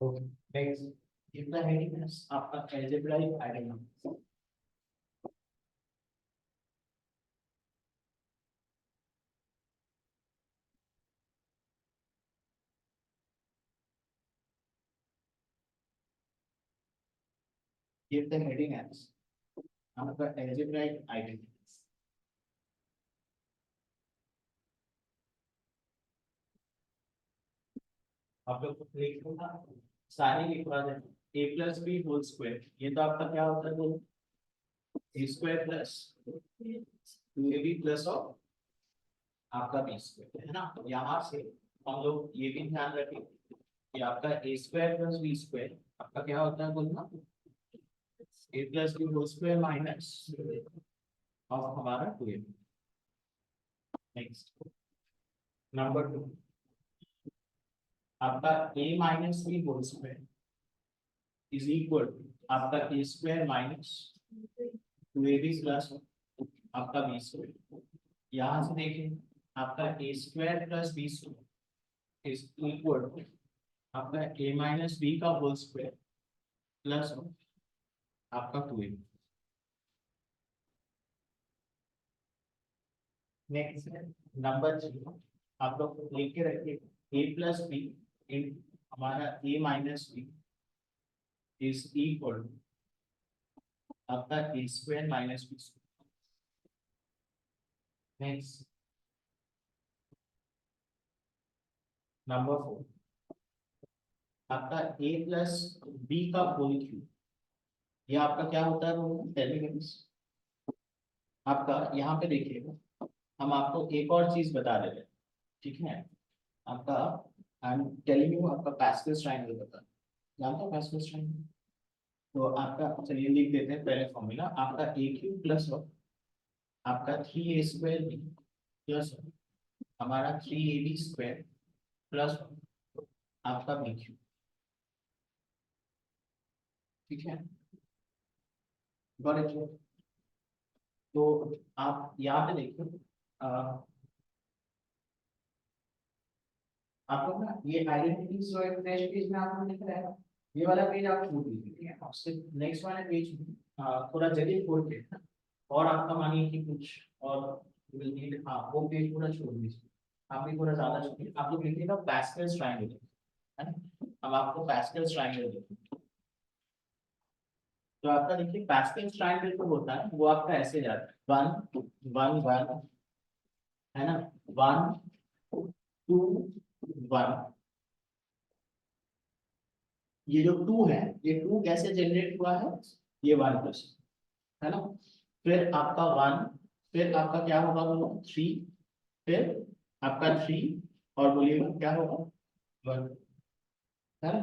Okay next कितना heading है आपका algebraic identity give the heading as आपका algebraic identities आप लोग को लिखना था सारे लिख रहा है a plus b whole square ये तो आपका क्या होता है a square plus 2ab plus of आपका b square है ना। यहाँ से हम लोग ये भी ध्यान रखें कि आपका a square plus b square आपका क्या होता है बोलना a plus b whole square minus of हमारा 2ab। नेक्स्ट नंबर 2 आपका a minus B whole square is equal आपका a square minus 2ab plus आपका b स्क्वायर। यहाँ से देखिए आपका a square plus b square is equal आपका a minus b का होल स्क्वायर प्लस आपका 2ab। नेक्स्ट नंबर 3 आप लोग लिख के रखिए a प्लस बी इन हमारा a minus B is equal आपका a square minus B square. Next number 4 आपका a प्लस बी का होल क्यूब ये आपका क्या होता है वो एलिमेंट्स आपका यहाँ पे देखिएगा हम आपको एक और चीज बता दे रहे हैं ठीक है। आपका आई एम टेलिंग यू आपका पास्कल्स ट्रायंगल बता जानते हो पास्कल्स ट्रायंगल। तो आपका चलिए लिख देते हैं पहले फॉर्मूला आपका a क्यूब प्लस आपका 3a स्क्वायर बी प्लस हमारा 3ab स्क्वायर प्लस आपका b क्यूब ठीक है। Got it. तो आप यहाँ पे देखिए आपको ना ये आइडेंटिटीज जो एक फ्रेश पेज में आपको दिख रहा है ये वाला पेज आप छोड़ दीजिए ठीक है। उससे नेक्स्ट वाले पेज में थोड़ा जगह छोड़ के और आपका मानिए कि कुछ और हाँ वो पेज पूरा छोड़ दीजिए आप भी थोड़ा ज्यादा छोड़िए आप लोग लिखिएगा पास्कल्स ट्रायंगल है ना। अब आपको पास्कल्स ट्रायंगल देखिए तो आपका देखिए पास्कल्स ट्रायंगल जो होता है वो आपका ऐसे जाता है 1 1 1 है ना 1 2 1 ये जो 2 है ये 2 कैसे जनरेट हुआ है ये 1 प्लस है ना। फिर आपका 1 फिर आपका क्या होगा वो 3 फिर आपका 3 और बोलिएगा क्या होगा 1 है ना।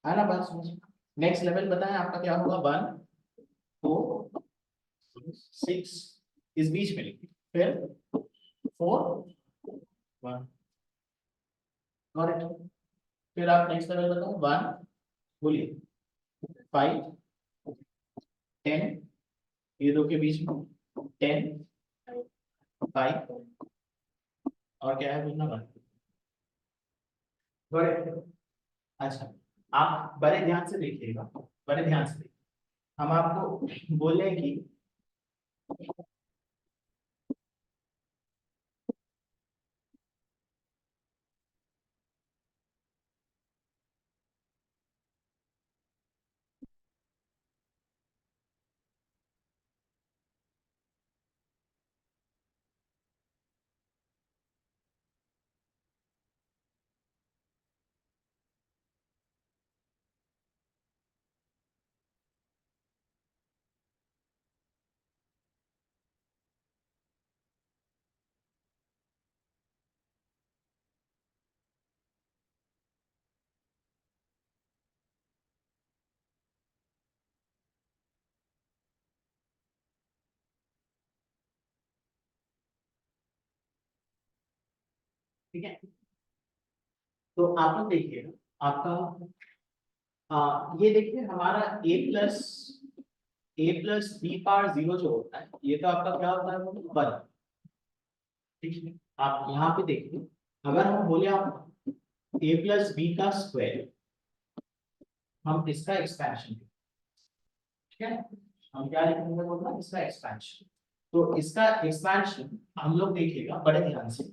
है ना बात समझ। नेक्स्ट लेवल बताएं आपका क्या होगा 1 4 6 इस बीच में लिखिए फिर 4 1 करेक्ट। फिर आप नेक्स्ट लेवल बताओ 1 बोलिए 5 10 ये दो के बीच में 10 5 और क्या है बोलना 1 बड़े। अच्छा आप बड़े ध्यान से देखिएगा बड़े ध्यान से देखिए हम आपको बोले कि ठीक है। तो आप लोग देखिए आपका ये देखिए हमारा ए प्लस बी पावर 0 जो होता है ये तो आपका क्या होता है वो 1 ठीक है। आप यहाँ पे देखिए अगर हम बोले आप ए प्लस बी का स्क्वायर हम इसका एक्सपेंशन, ठीक है, हम क्या लिखेंगे बोलना, इसका एक्सपेंशन। तो इसका एक्सपेंशन हम लोग देखिएगा बड़े ध्यान से,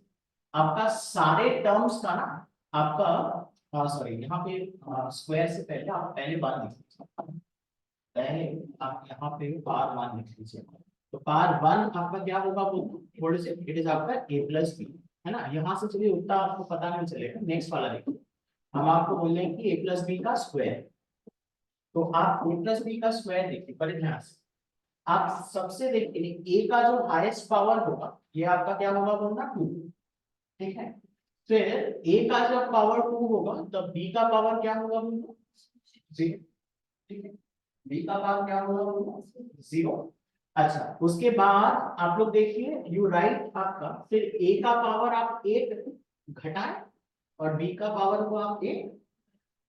आपका सारे टर्म्स का ना, आपका सॉरी यहाँ पे स्क्वायर से पहले आप पहले बार लिख लीजिए, पहले आप यहाँ पे पावर वन लिख लीजिए। तो पावर वन आपका क्या होगा बोलो, थोड़े से इट इज आपका ए प्लस बी, है ना, यहाँ से चलिए उतना आपको पता नहीं चलेगा, नेक्स्ट वाला देखिए, हम आपको बोल रहे हैं कि ए प्लस बी का स्क्वायर। तो आप ए प्लस बी का स्क्वायर देखिए बड़े ध्यान से, आप सबसे देखिए ए का जो हाईएस्ट पावर होगा ये आपका क्या होगा बोलना, टू, ठीक है। फिर ए का जब पावर टू होगा तब बी का पावर क्या होगा बोलना, जीरो, ठीक है, बी का पावर क्या होगा बोलना, जीरो। अच्छा, उसके बाद आप लोग देखिए यू राइट आपका, फिर ए का पावर आप एक घटाएं और बी का पावर को आप एक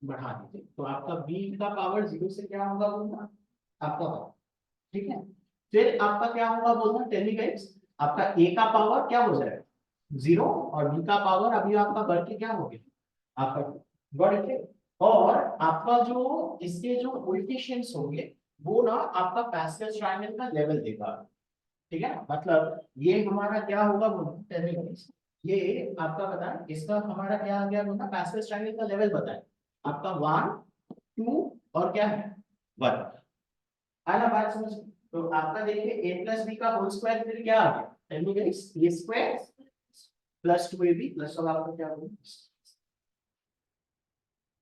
बढ़ा दीजिए, तो आपका बी का पावर जीरो से क्या होगा बोलना, आपका पावर, ठीक है। फिर आपका क्या होगा बोलना, टेल मी गाइस, आपका ए का पावर क्या हो जाएगा, जीरो, और बी का पावर अभी आपका बढ़ के क्या हो गया, आपका बढ़ के, और आपका जो इसके जो कोएफिशिएंट्स होंगे वो ना आपका पैस्कल ट्रायंगल का लेवल देगा, ठीक है, मतलब ये हमारा क्या होगा बोलो, टेल मी गाइस, ये आपका बताएं इसका हमारा क्या आ गया बोलना, पैस्कल ट्रायंगल का लेवल बताएं, आपका वन, टू और क्या है, वन, है ना बात समझ में? तो आपका देखिए ए प्लस बी का होल स्क्वायर फिर क्या आ गया, tell me guys, A square plus two A B plus, अब आपका क्या होगा,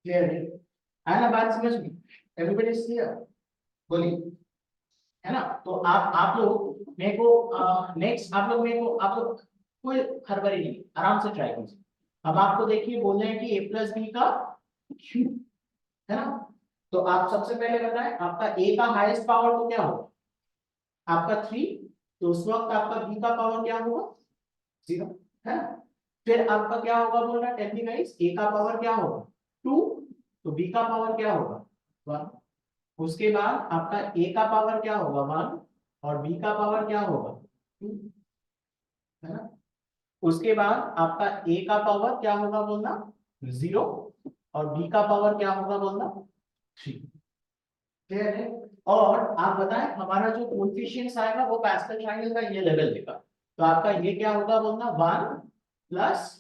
क्लियर है ना बात समझ में, एवरीबॉडी इज क्लियर, बोलिए, है ना। तो आप लोग मेरे को नेक्स्ट, आप लोग मेरे को, आप लोग कोई हड़बड़ी नहीं, आराम से ट्राई कीजिए। हम आपको देखिए बोल रहे हैं कि ए प्लस बी का क्यूब, है ना, तो आप सबसे पहले बताएं आपका ए का हाईएस्ट पावर तो क्या होगा, आपका थ्री, तो उस वक्त आपका बी का पावर क्या होगा, जीरो, है ना। फिर आपका क्या होगा बोल रहा है, टेल मी गाइस, ए का पावर क्या होगा, टू, तो बी का पावर क्या होगा, वन। उसके बाद आपका ए का पावर क्या होगा, वन, और बी का पावर क्या होगा, टू, है ना। उसके बाद आपका ए का पावर क्या होगा बोलना, जीरो, और बी का पावर क्या होगा बोलना, थ्री, क्लियर है। और आप बताएं हमारा जो कोएफिशिएंट्स आएगा वो पैस्कल ट्रायंगल का ये लेवल देगा, तो आपका ये क्या होगा बोलना, one plus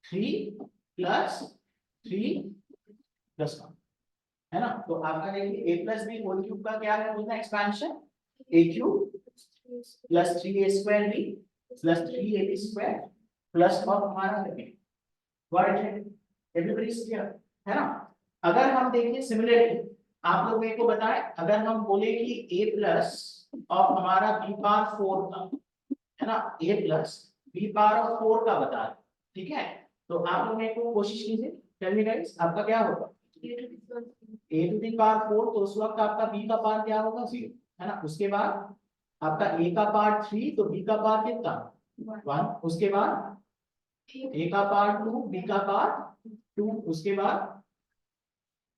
three plus three plus one, है ना। तो आपका देखिए A plus B whole cube का क्या है बोलना, expansion, A cube plus three A square B plus three A B square plus और हमारा व्हाट है, एवरीबॉडी इज क्लियर, है ना। अगर हम देखें सिमिलरली, आप लोग मेरे को बताएं, अगर हम बोले कि a प्लस और हमारा b पावर फोर का, है ना, a plus b power four का बता रहे, ठीक है, तो आप लोग मेरे को कोशिश कीजिए, टेल मी गाइस, आपका क्या होगा, a to the power four, तो उस वक्त आपका b का पावर क्या होगा, जीरो, है ना। उसके बाद आपका a का पावर थ्री, तो b का पावर कितना, वन। उसके बाद a का पावर टू, b का पावर टू, उसके बाद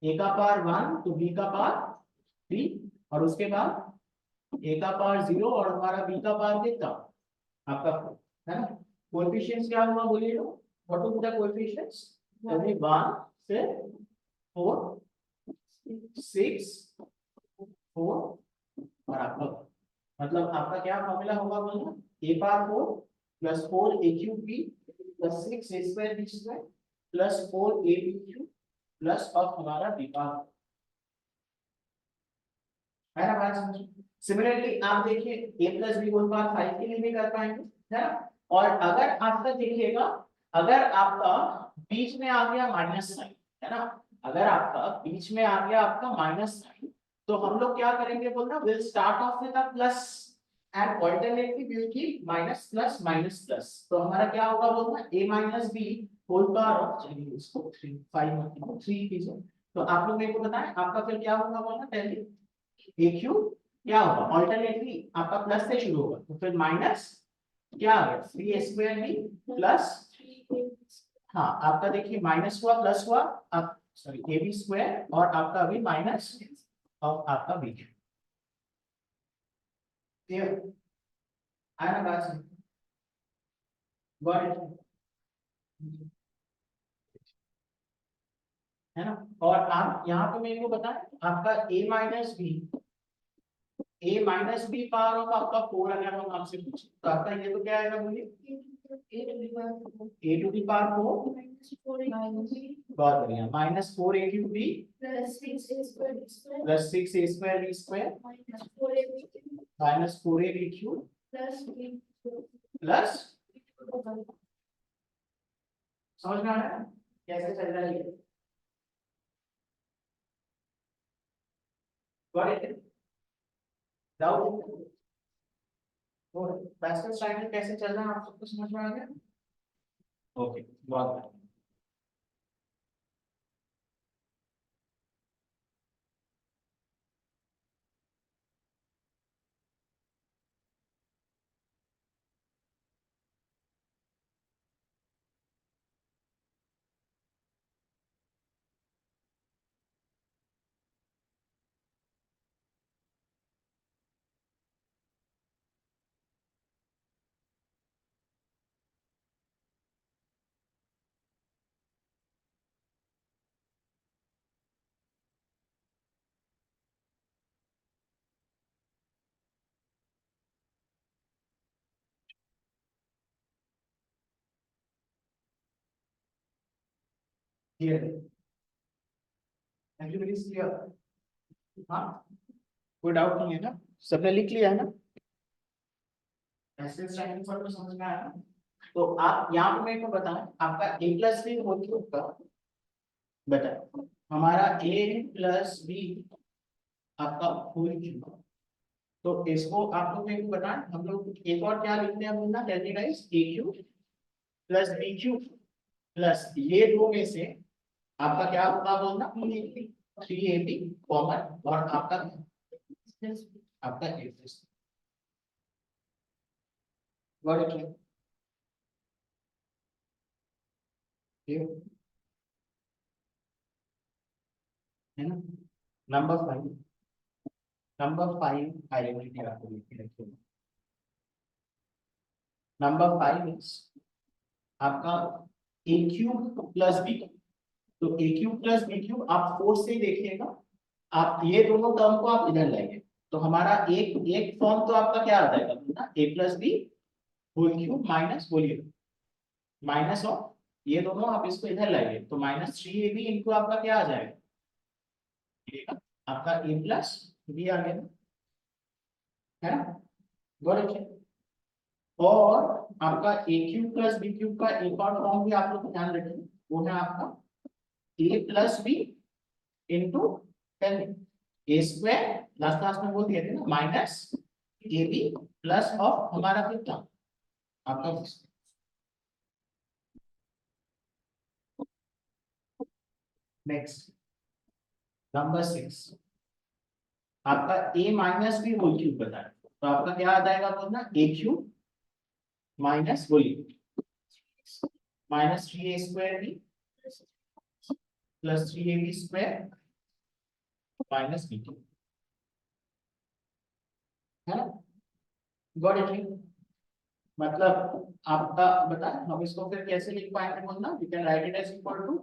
a का पावर वन, तो b का पावर थ्री, और उसके बाद a का पावर जीरो और हमारा b का पावर कितना, आपका फोर, है ना। कोएफिशिएंट्स क्या होगा बोलिए, what will be the coefficients, अभी वन, फिर फोर, सिक्स, फोर, और आपका, मतलब आपका क्या फॉर्मूला होगा बोलना, a power four plus four A cube B plus six A square B square plus four A B cube plus और हमारा बी पावर, है ना बात समझ। सिमिलरली आप देखिए a plus B whole power five के लिए भी कर पाएंगे, है ना। और अगर आपका देखिएगा, अगर आपका बीच में आ गया माइनस साइन, है ना, अगर आपका बीच में आ गया आपका माइनस साइन, तो हम लोग क्या करेंगे बोलना, will start off with a plus and alternately will keep minus plus minus plus, तो हमारा क्या होगा बोलना, a minus B whole power of, चलिए इसको थ्री फाइव मतलब थ्री कीजिए, तो आप लोग मेरे को बताएं आपका फिर क्या होगा बोलना, पहले ए क्यूब क्या होगा, ऑल्टरनेटली आपका प्लस से शुरू होगा, तो फिर माइनस क्या आ गया, three A square B plus, हाँ आपका देखिए माइनस हुआ प्लस हुआ, अब सॉरी ए बी स्क्वायर और आपका अभी माइनस और आपका बी, क्लियर, आया ना बात समझ? Got it? है ना। और आप यहाँ पे मेरे को बताएं, आपका a minus B power of आपका 4 अगर हम आपसे पूछे तो आपका ये तो क्या आएगा, बोलिए। a टू दी पावर 4 बहुत बढ़िया, -4 a cube b +6a² -4ab³ plus, समझ में आ रहा है कैसे चल रहा है ये? Got it? डाउट? और पैस्कल ट्रायंगल कैसे चल रहा है आप सबको समझ में आ गया? ओके, बहुत बढ़िया। क्लियर है? Everybody is clear? हाँ, कोई डाउट नहीं है ना? सबने लिख लिया है ना? पैस्कल ट्रायंगल फॉर्म तो समझ में आया ना? तो आप यहाँ पे मेरे को बताएं, आपका a+b होल क्यूब का, बताएं हमारा a+b आपका होल क्यूब। तो इसको आप लोग मेरे को बताएं, हम लोग एक और क्या लिखते हैं बोलना, tell me guys, a³ + b³ + ये दो में से आपका क्या होगा बोलना, 3ab कॉमन, और आपका a+, वर्ड क्या है ना? नंबर 5 आइडेंटिटी आपको लिख के रखिए। नंबर 5 इज आपका a³ + b। तो a³ + b³ आप 4 से ही देखिएगा, आप ये दोनों टर्म को आप इधर लाइए, तो हमारा एक एक फॉर्म तो आपका क्या आ जाएगा ना, a+b होल क्यूब माइनस, बोलिए, माइनस ऑफ ये दोनों आप इसको इधर लाइए, तो -3ab इंटू आपका क्या आ जाएगा, ये आपका a+b आ गया, है ना? Got it? और आपका a³ + b³ का एक और फॉर्म भी आप लोग ध्यान रखें, वो है आपका a+b into 10 a² last class में बोल दिए थे ना, -ab प्लस ऑफ हमारा कितना, आपका नेक्स्ट नंबर 6 आपका a-b होल क्यूब बताए, तो आपका क्या आ जाएगा बोलना, a³ माइनस, बोलिए, -3a² + 3ab² -b², है ना? Got it? मतलब आपका बता, हम इसको फिर कैसे लिख पाएंगे बोलना, we can write it as equal to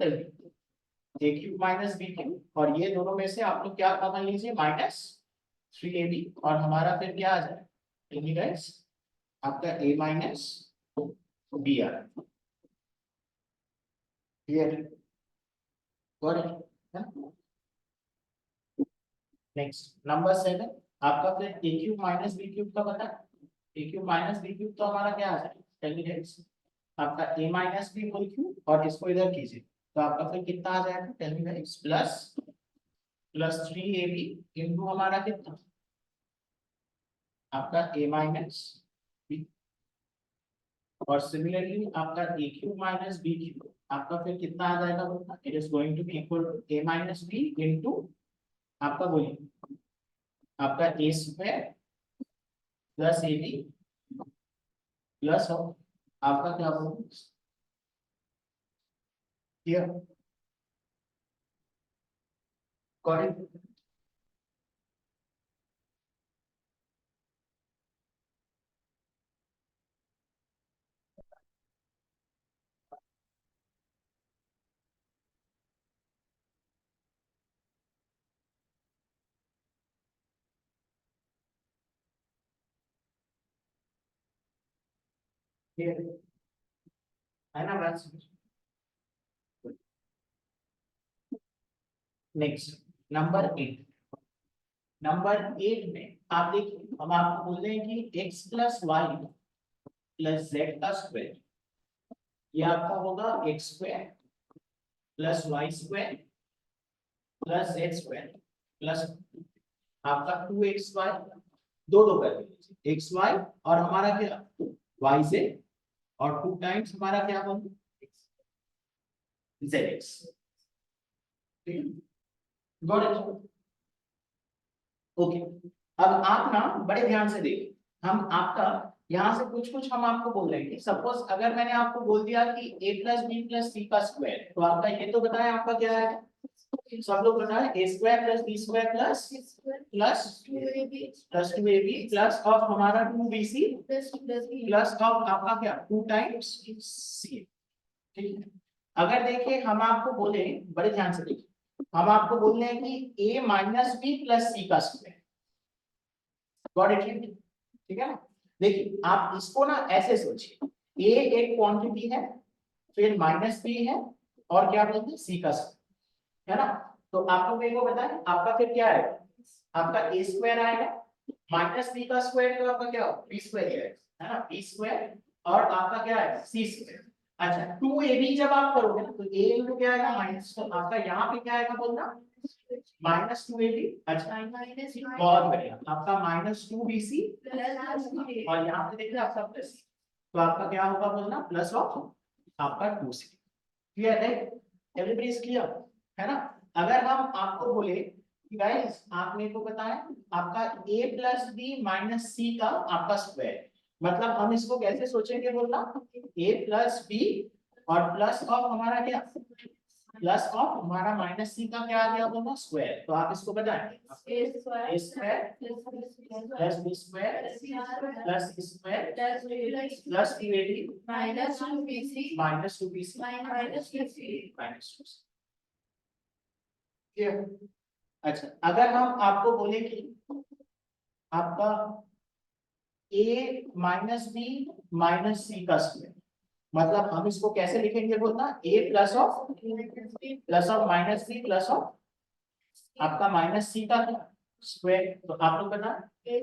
a³ - b³ और ये दोनों में से आप लोग क्या कॉमन लीजिए, -3ab, और हमारा फिर क्या आ जाए गाइस, आपका a माइनस b आ रहा है। Clear? Got it? Next number 7 आपका फिर a³ - b³ का बता, a³ - b³ तो हमारा क्या आ जाए, टेल मी गाइस, आपका a - b होल क्यूब और इसको इधर कीजिए, तो आपका फिर कितना आ जाएगा, tell me guys, +3ab into हमारा कितना, आपका a - b, और सिमिलरली आपका a³ - b³ आपका फिर कितना आ जाएगा बोलना, it is going to be equal to a - b into आपका, बोलिए, आपका a² + ab प्लस ऑफ आपका क्या बोलूं, क्लियर? करेक्ट? ये है ना बात। नेक्स्ट नंबर 8 में आप देखिए हम आपको बोल रहे हैं कि x plus Y plus Z का स्क्वायर, ये आपका होगा X square plus Y square plus Z square plus आपका 2xy, दो दो कर दीजिए एक्स वाई और हमारा क्या वाई से, और 2 टाइम्स हमारा क्या बन जेड एक्स। ठीक है, गॉट इट। ओके, अब आप ना बड़े ध्यान से देखिए, हम आपका यहाँ से कुछ कुछ हम आपको बोल रहे हैं कि सपोज अगर मैंने आपको बोल दिया कि a plus B plus C का स्क्वायर, तो आपका ये तो बताएं आपका क्या है, सब लोग बताएं a square plus B square plus plus 2ab plus of हमारा 2bc प्लस ऑफ आपका क्या 2 टाइम्स c। ठीक है, अगर देखिए हम आपको बोले, बड़े ध्यान से देखिए, हम आपको बोल रहे हैं कि a minus B plus C का स्क्वायर, गॉट इट। ठीक है ना, देखिए आप इसको ना ऐसे सोचिए, ए एक क्वांटिटी है, फिर माइनस बी है, और क्या बोलते हैं सी का स्क्वायर, है ना। तो आपको मेरे को बताएं आपका फिर क्या है, आपका ए स्क्वायर आएगा माइनस बी का स्क्वायर, तो आपका क्या होगा बी स्क्वायर है ना, बी स्क्वायर, और आपका क्या है सी स्क्वायर। अच्छा 2ab जब आप करोगे ना, तो a इनटू क्या आएगा माइनस, तो आपका यहाँ पे क्या आएगा बोलना -2ab। अच्छा बहुत बढ़िया, आपका -2bc, और यहाँ पे देखिए आपका प्लस, तो आपका क्या होगा बोलना प्लस ऑफ आपका 2c। क्लियर है, एवरीबॉडी इज क्लियर, है ना। अगर हम आपको बोले कि गाइस आप मेरे को बताएं आपका a plus B minus C का आपका स्क्वायर, मतलब हम इसको कैसे सोचेंगे बोलना, a प्लस बी और प्लस ऑफ हमारा क्या प्लस ऑफ हमारा माइनस सी का क्या आ गया बोलना स्क्वायर, तो आप इसको बताएंगे a square plus B square plus C square plus 2ab minus 2bc minus 2c। अच्छा अगर हम आपको बोले कि आपका a minus B minus C का स्क्वायर, मतलब हम इसको कैसे लिखेंगे बोलना a plus of minus B plus of आपका माइनस सी का स्क्वायर, तो आप लोग बता a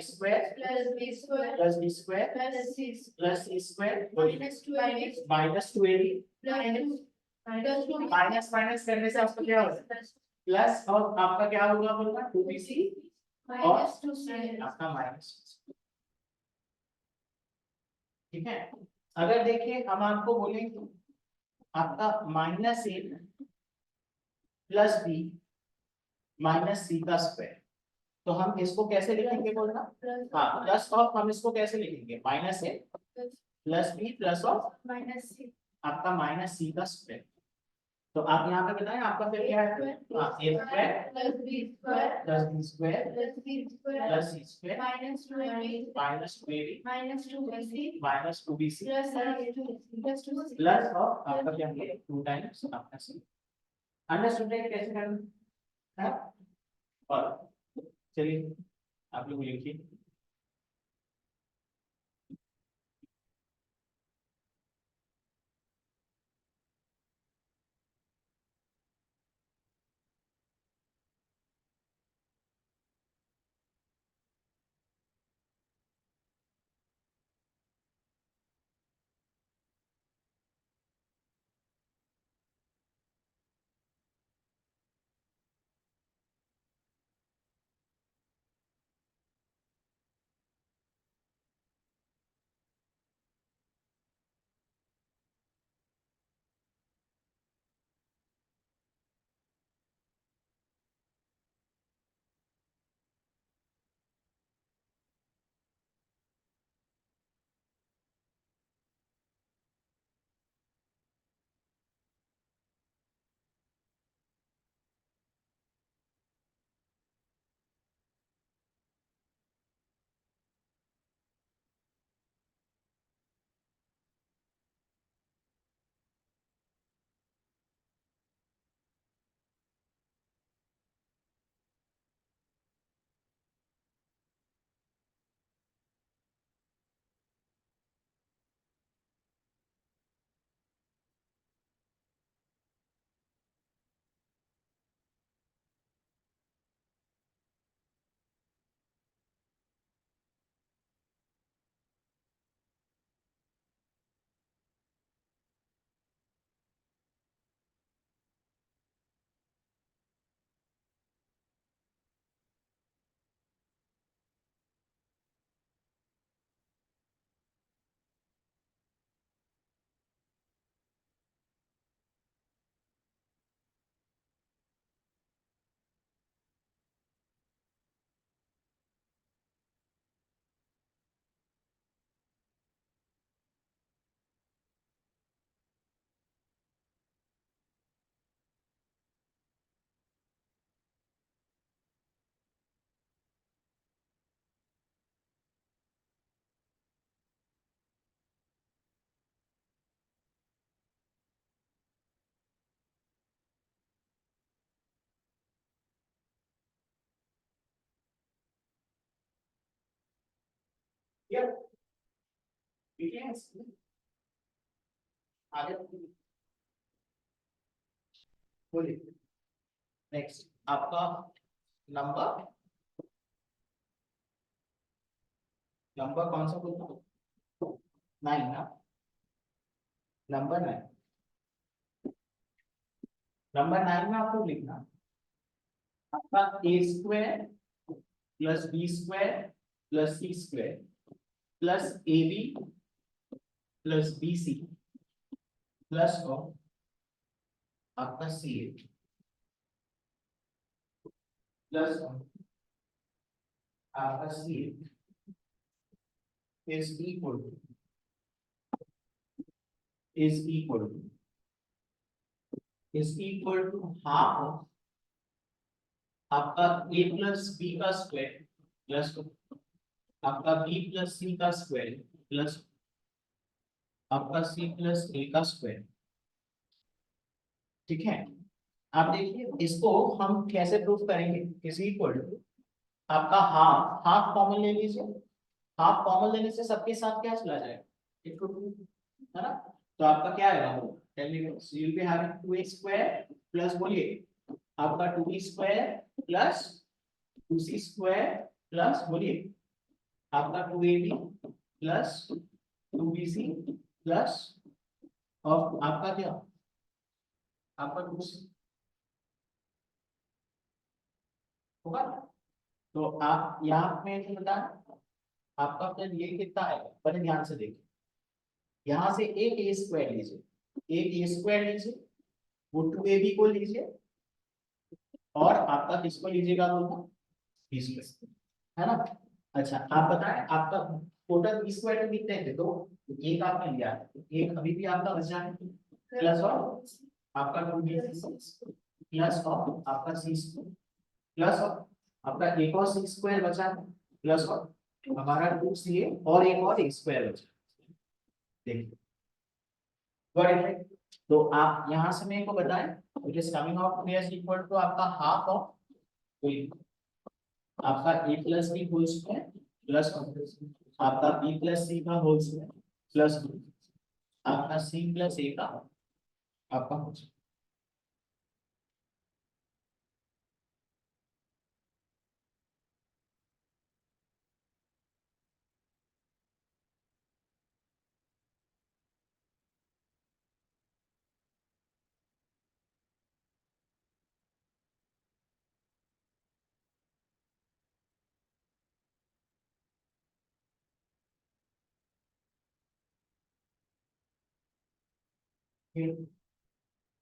square plus B square plus C square minus 2ab, minus minus करने से आपको क्या होगा प्लस, और आपका क्या होगा बोलना 2bc और आपका माइनस। ठीक है, अगर देखिए हम आपको बोलेंगे आपका -a plus B minus C का स्क्वायर, तो हम इसको कैसे लिखेंगे बोलना, हाँ प्लस ऑफ हम इसको कैसे लिखेंगे -a plus B plus of आपका माइनस सी का स्क्वायर, तो आप यहाँ पे बताएं आपका फिर क्या है, हाँ a square plus B square plus C square -2ab minus 2bc plus of आपका क्या है 2 टाइम्स आपका सी। अंडरस्टूड है कैसे करना है, और चलिए आप लोग लिखिए। आगे बोलिए। नेक्स्ट आपका नंबर नंबर कौन सा बोलना? 9 ना, नंबर 9। नंबर 9 में आपको लिखना आपका A square plus B square plus C square plus A B plus B C plus आपका सी ए प्लस आपका C A is equal to half आपका a प्लस बी का स्क्वायर प्लस आपका b plus C का square plus आपका c plus a का square. ठीक है, आप देखिए इसको हम कैसे प्रूफ करेंगे। इज इक्वल टू आपका हाफ हाफ कॉमन ले लीजिए, हाफ कॉमन लेने से सबके साथ क्या चला जाएगा, एक टू है ना। तो आपका क्या आएगा, tell me, you will be having 2a square plus बोलिए आपका 2b square plus 2c square plus बोलिए आपका 2ab प्लस 2bc प्लस और आपका क्या आपका 2c होगा। तो आप यहाँ पे बता आपका फिर ये कितना है, बड़े ध्यान से देखिए। यहाँ से एक ए स्क्वायर लीजिए, एक ए स्क्वायर लीजिए, वो 2ab को लीजिए और आपका किसको लीजिएगा बोलना, बी स्क्वायर, है ना। अच्छा आप बताएं आपका टोटल बी स्क्वायर कितने थे, तो एक आपने लिया, एक अभी भी आपका बचा है प्लस और आपका 2b प्लस और आपका सी स्क्वायर प्लस और आपका एक और सी स्क्वायर बचा है प्लस और हमारा 2ca और एक और ए स्क्वायर बचा। देखिए तो आप यहां से मेरे को बताएं, it is coming out as equal to आपका हाफ ऑफ आपका a plus B whole square plus आपका b प्लस सी का होल स्क्वायर प्लस आपका c प्लस a का आपका होल स्क्वायर।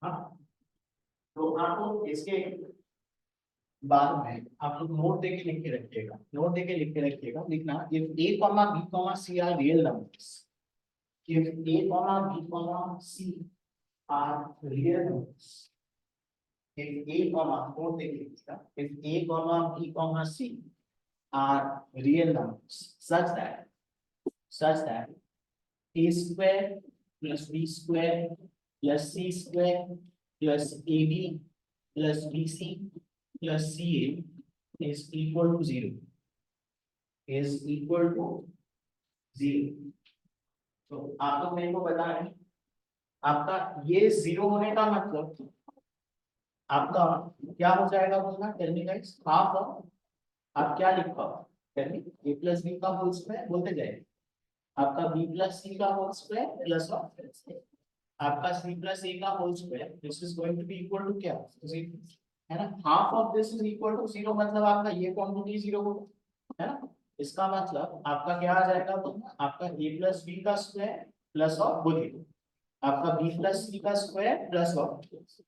हाँ, तो आपको इसके बाद में आप लोग नोट देके लिख के रखिएगा, नोट देके लिख के रखिएगा, लिखना if a comma b comma c are real numbers, if a comma b comma c are real numbers, if a comma note देके लिखिएगा, if a comma b comma c are real numbers such that a square plus b square plus c square plus ab plus bc plus ca is equal to 0, is equal to 0। तो आप लोग मेरे को बताएं आपका ये 0 होने का मतलब आपका क्या हो जाएगा बोलना, tell me guys, half of आप क्या लिख पाओ, tell me, a plus B का होल स्क्वायर बोलते जाए, आपका b प्लस सी का होल स्क्वायर प्लस आपका c प्लस a का whole square, this is going to be equal to क्या, है ना। Half of this is equal to 0 मतलब आपका ये क्वांटिटी 0 होगा, है ना। इसका मतलब आपका क्या आ जाएगा बोलना, आपका a प्लस बी का स्क्वायर प्लस और बोलिए आपका b प्लस सी का स्क्वायर प्लस और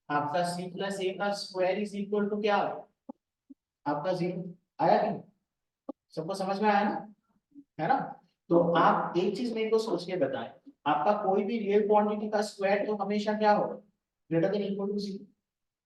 आपका c प्लस a का स्क्वायर इज इक्वल टू क्या आपका 0 आया कि सबको समझ में आया ना, है ना। तो आप एक चीज मेरे को सोच के बताएं, आपका कोई भी रियल क्वांटिटी का स्क्वायर तो हमेशा क्या होगा, ग्रेटर देन इक्वल टू 0।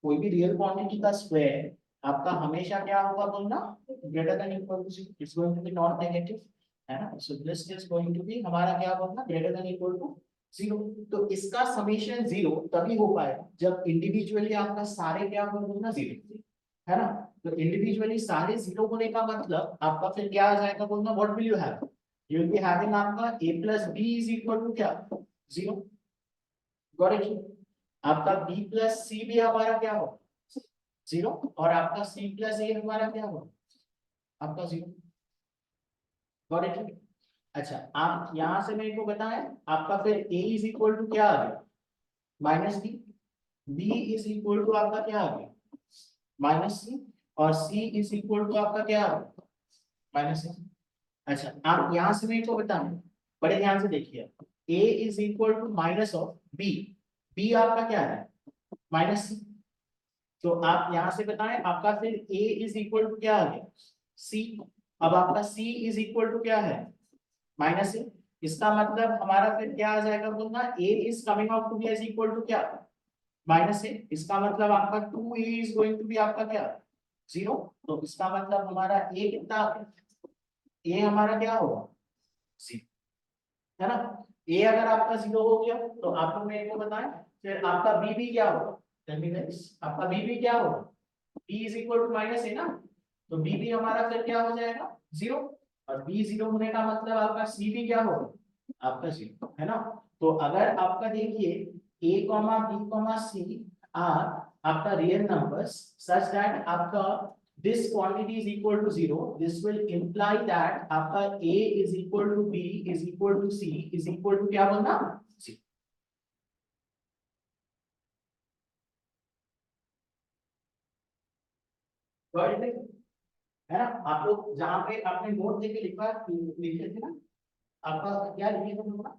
कोई भी रियल क्वांटिटी का स्क्वायर आपका हमेशा क्या होगा बोलना, greater than equal to 0, it's going to be not negative, है ना। So this is going to be हमारा क्या बोलना, ग्रेटर देन इक्वल टू 0। तो इसका समेशन 0 तभी हो पाएगा जब इंडिविजुअली आपका सारे क्या होगा बोलना 0, है ना। तो इंडिविजुअली सारे 0 होने का मतलब आपका फिर क्या आ जाएगा बोलना, what will you have, you will be having आपका a plus B is equal to क्या, 0। Got it. आपका b प्लस सी भी हमारा क्या हो, 0, और आपका c प्लस a हमारा क्या हो, आपका 0। Got it. अच्छा, आप यहां से मेरे को बताएं, आपका फिर a इज इक्वल टू क्या आ गया, minus b, b is equal to आपका क्या आ गया, माइनस c, और c इज इक्वल टू आपका क्या आ गया, माइनस c। अच्छा, आप यहां से मेरे को बताएं, बड़े ध्यान से देखिए, a is equal to minus of b, b आपका क्या है, माइनस c। तो आप यहां से बताएं, आपका फिर a इज इक्वल टू क्या आ गया, c। अब आपका c इज इक्वल टू क्या है, माइनस a। इसका मतलब हमारा फिर क्या आ जाएगा बोलना, a is coming out to be is equal to क्या, माइनस a। इसका मतलब आपका 2a is going to B आपका क्या, 0। तो इसका मतलब हमारा a कितना, a हमारा क्या होगा, 0, है ना। a अगर आपका 0 हो गया तो आप लोग मेरे को बताएं, फिर आपका b भी क्या होगा, टेल मी गाइस, आपका b भी क्या होगा, b is equal to minus a ना, तो b भी हमारा फिर क्या हो जाएगा, 0। और b 0 होने का मतलब आपका c भी क्या होगा, आपका 0, है ना। तो अगर आपका देखिए a b c आर आपका रियल नंबर्स सच दैट आपका this quantity is equal to 0, this will imply that आपका a is equal to b is equal to c is equal to क्या बोलना, c। Got it? है ना। आप लोग जहाँ पे आपने नोट देके लिखे थे ना, आपका क्या लिखे थे थोड़ा,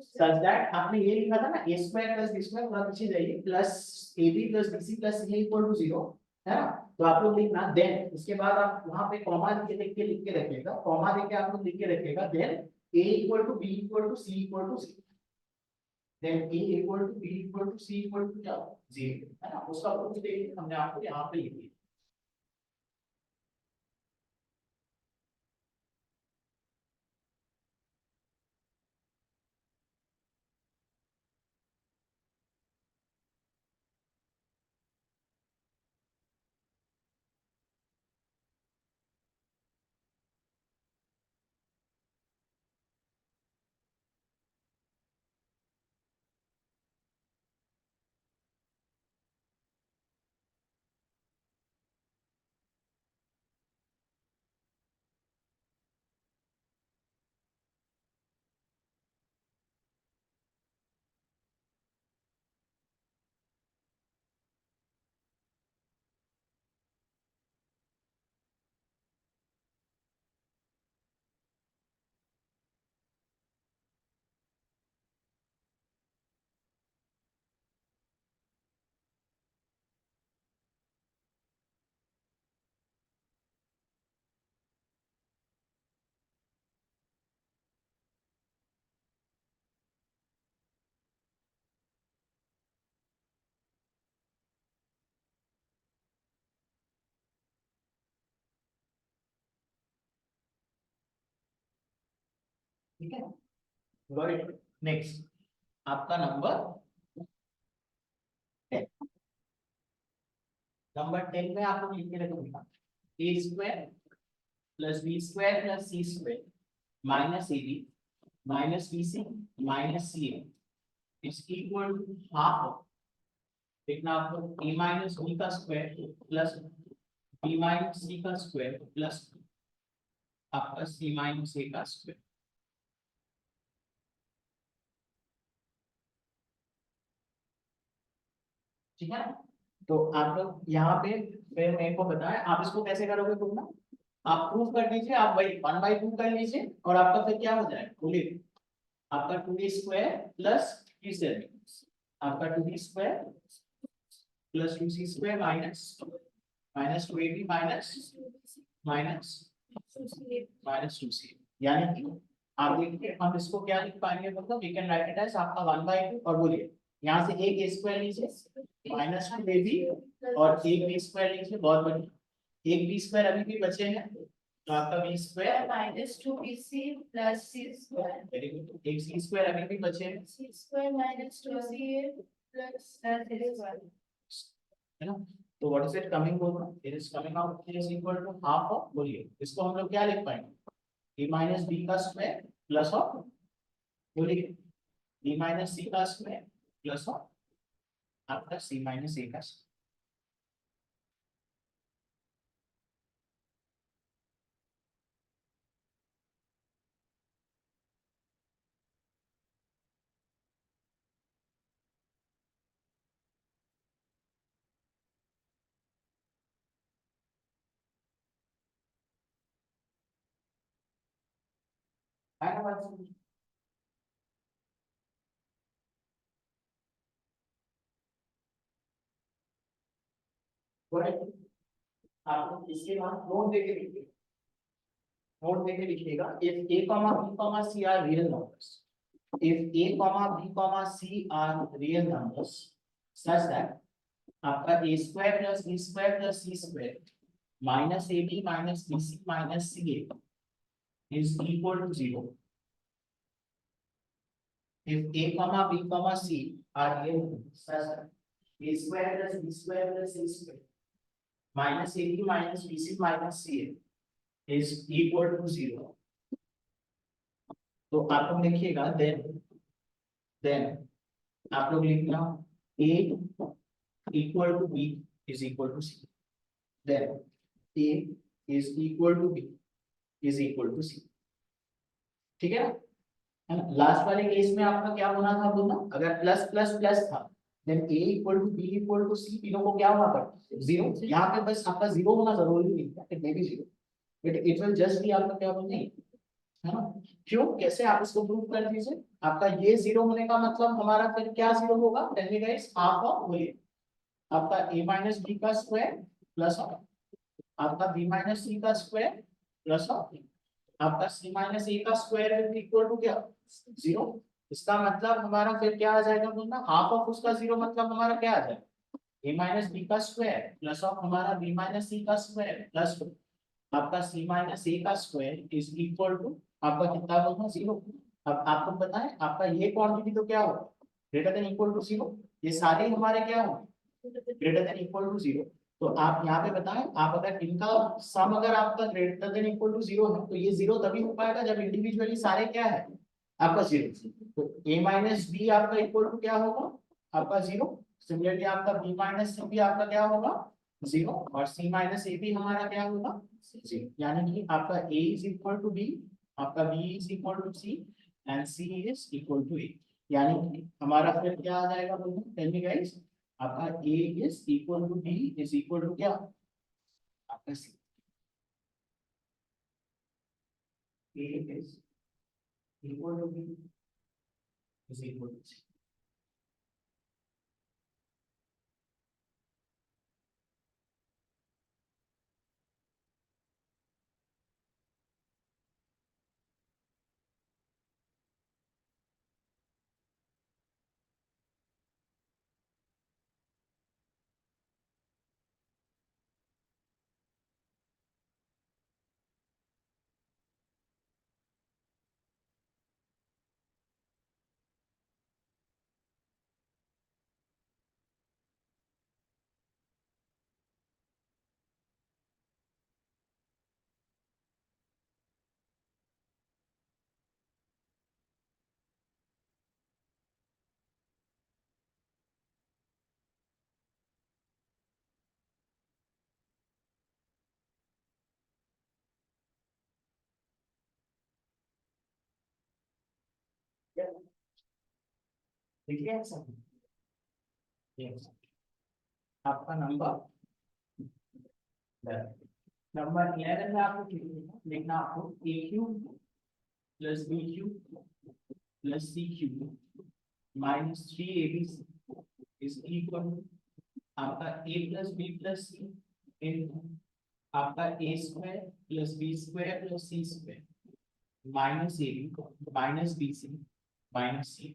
सच दैट आपने ये लिखा था ना, a square plus b square, थोड़ा पीछे जाइए, plus ab plus bc plus c equal to 0, है ना। तो आप लोग लिखना देन, उसके बाद आप वहां पे कॉमा लिख के रखिएगा, कॉमा देके आप लोग लिख के रखिएगा, then a equal to b equal to c equal to c, then a equal to b equal to c equal to क्या, 0, है ना। उसका प्रूफ देखिए हमने आपको यहाँ पे लिख दिया। ठीक है, गॉट नेक्स्ट आपका नंबर 10, नंबर 10 में आप लोग लिख के रखिएगा, a square plus b square plus c square minus ab minus bc minus ca is equal to half of, देखना आपको, a माइनस b का square plus b minus c का स्क्वायर प्लस आपका c माइनस a का square. ठीक है, तो आप लोग यहाँ पे फिर मेरे को बताएं, आप इसको कैसे करोगे तुम ना, आप प्रूफ कर दीजिए, आप भाई 1/2 कर लीजिए, और आपका फिर क्या हो जाएगा, बोलिए, आपका 2d स्क्वायर प्लस 3c, आपका 2d square plus 2c square minus minus 2ab minus minus minus 2c, यानी कि आप देखिए हम इसको क्या लिख पाएंगे, मतलब we can write it as आपका 1/2, और बोलिए यहाँ से एक a स्क्वायर लीजिए माइनस 2ab और एक b स्क्वायर लीजिए, बहुत बढ़िया, एक b स्क्वायर अभी भी बचे हैं, तो आपका b square minus 2bc plus c square, very good, एक c स्क्वायर अभी भी बचे हैं, c square minus 2ca plus c square, है ना। तो what is it coming over, it is coming out is equal to half of, बोलिए इसको हम लोग क्या लिख पाएंगे, ए माइनस बी का स्क्वायर प्लस ऑफ, बोलिए बी माइनस सी का स्क्वायर प्लस ऑफ आपका सी माइनस ए का स्क्वायर। है ना बात समझ? Correct? आप लोग इसके बाद नोट देके लिखिए, नोट देके लिखिएगा, if a comma b comma c are real numbers, if a comma b comma c are real numbers such that आपका a square plus b square plus c square minus ab minus bc minus ca is equal to 0, if a comma b comma c are real numbers such that a square plus b square plus c square minus ab minus bc minus ca is equal to 0, तो आप लोग लिखिएगा then आप लोग लिखना a equal to b is equal to c, then a is equal to b is equal to c, ठीक है ना। लास्ट वाले केस में आपका क्या होना था बोलना, अगर प्लस प्लस प्लस था then a equal to b equal to c, तीनों को क्या होना पड़ता जीरो, यहाँ पे बस आपका जीरो होना जरूरी नहीं है, it may be zero but it will just be आपका क्या बोलते हैं, है ना। क्यों, कैसे आप इसको प्रूव कर दीजिए, आपका ये जीरो होने का मतलब हमारा फिर क्या जीरो होगा, tell me guys, half of, बोलिए आपका a माइनस बी का स्क्वायर प्लस ऑफ आपका b माइनस सी का स्क्वायर प्लस ऑफ आपका c माइनस ए का स्क्वायर इज इक्वल टू क्या, जीरो। इसका मतलब हमारा फिर क्या आ जाएगा बोलना, हाफ ऑफ उसका जीरो मतलब हमारा क्या आ जाएगा, a माइनस बी का स्क्वायर प्लस ऑफ हमारा b माइनस सी का स्क्वायर प्लस आपका c माइनस ए का स्क्वायर इज इक्वल टू आपका कितना बोलना, जीरो। अब आपको पता है आपका ये क्वांटिटी तो क्या होगा, greater than equal to zero, ये सारे हमारे क्या होंगे greater than equal to zero. तो आप यहाँ पे बताएं, आप अगर इनका सम अगर आपका greater than equal to zero है तो ये जीरो तभी हो पाएगा जब इंडिविजुअली सारे क्या है आपका जीरो, तो a माइनस बी आपका इक्वल टू क्या होगा आपका जीरो, सिमिलरली आपका b माइनस सी भी आपका क्या होगा जीरो, और c माइनस ए भी हमारा क्या होगा जीरो, यानी कि आपका a is equal to b, आपका b is equal to c and c is equal to a, यानी कि हमारा फिर क्या आ जाएगा बोलते, टेल मी गाइस, आपका a is equal to b is equal to क्या आपका c, a is equal to b is equal to c। देखिए ऐसा आपका नंबर नंबर 11 में आपको लिखना आपको A cube plus B cube plus C cube minus 3ab is equal आपका a plus B plus C in आपका A square plus B square plus C square minus A B minus B C minus C.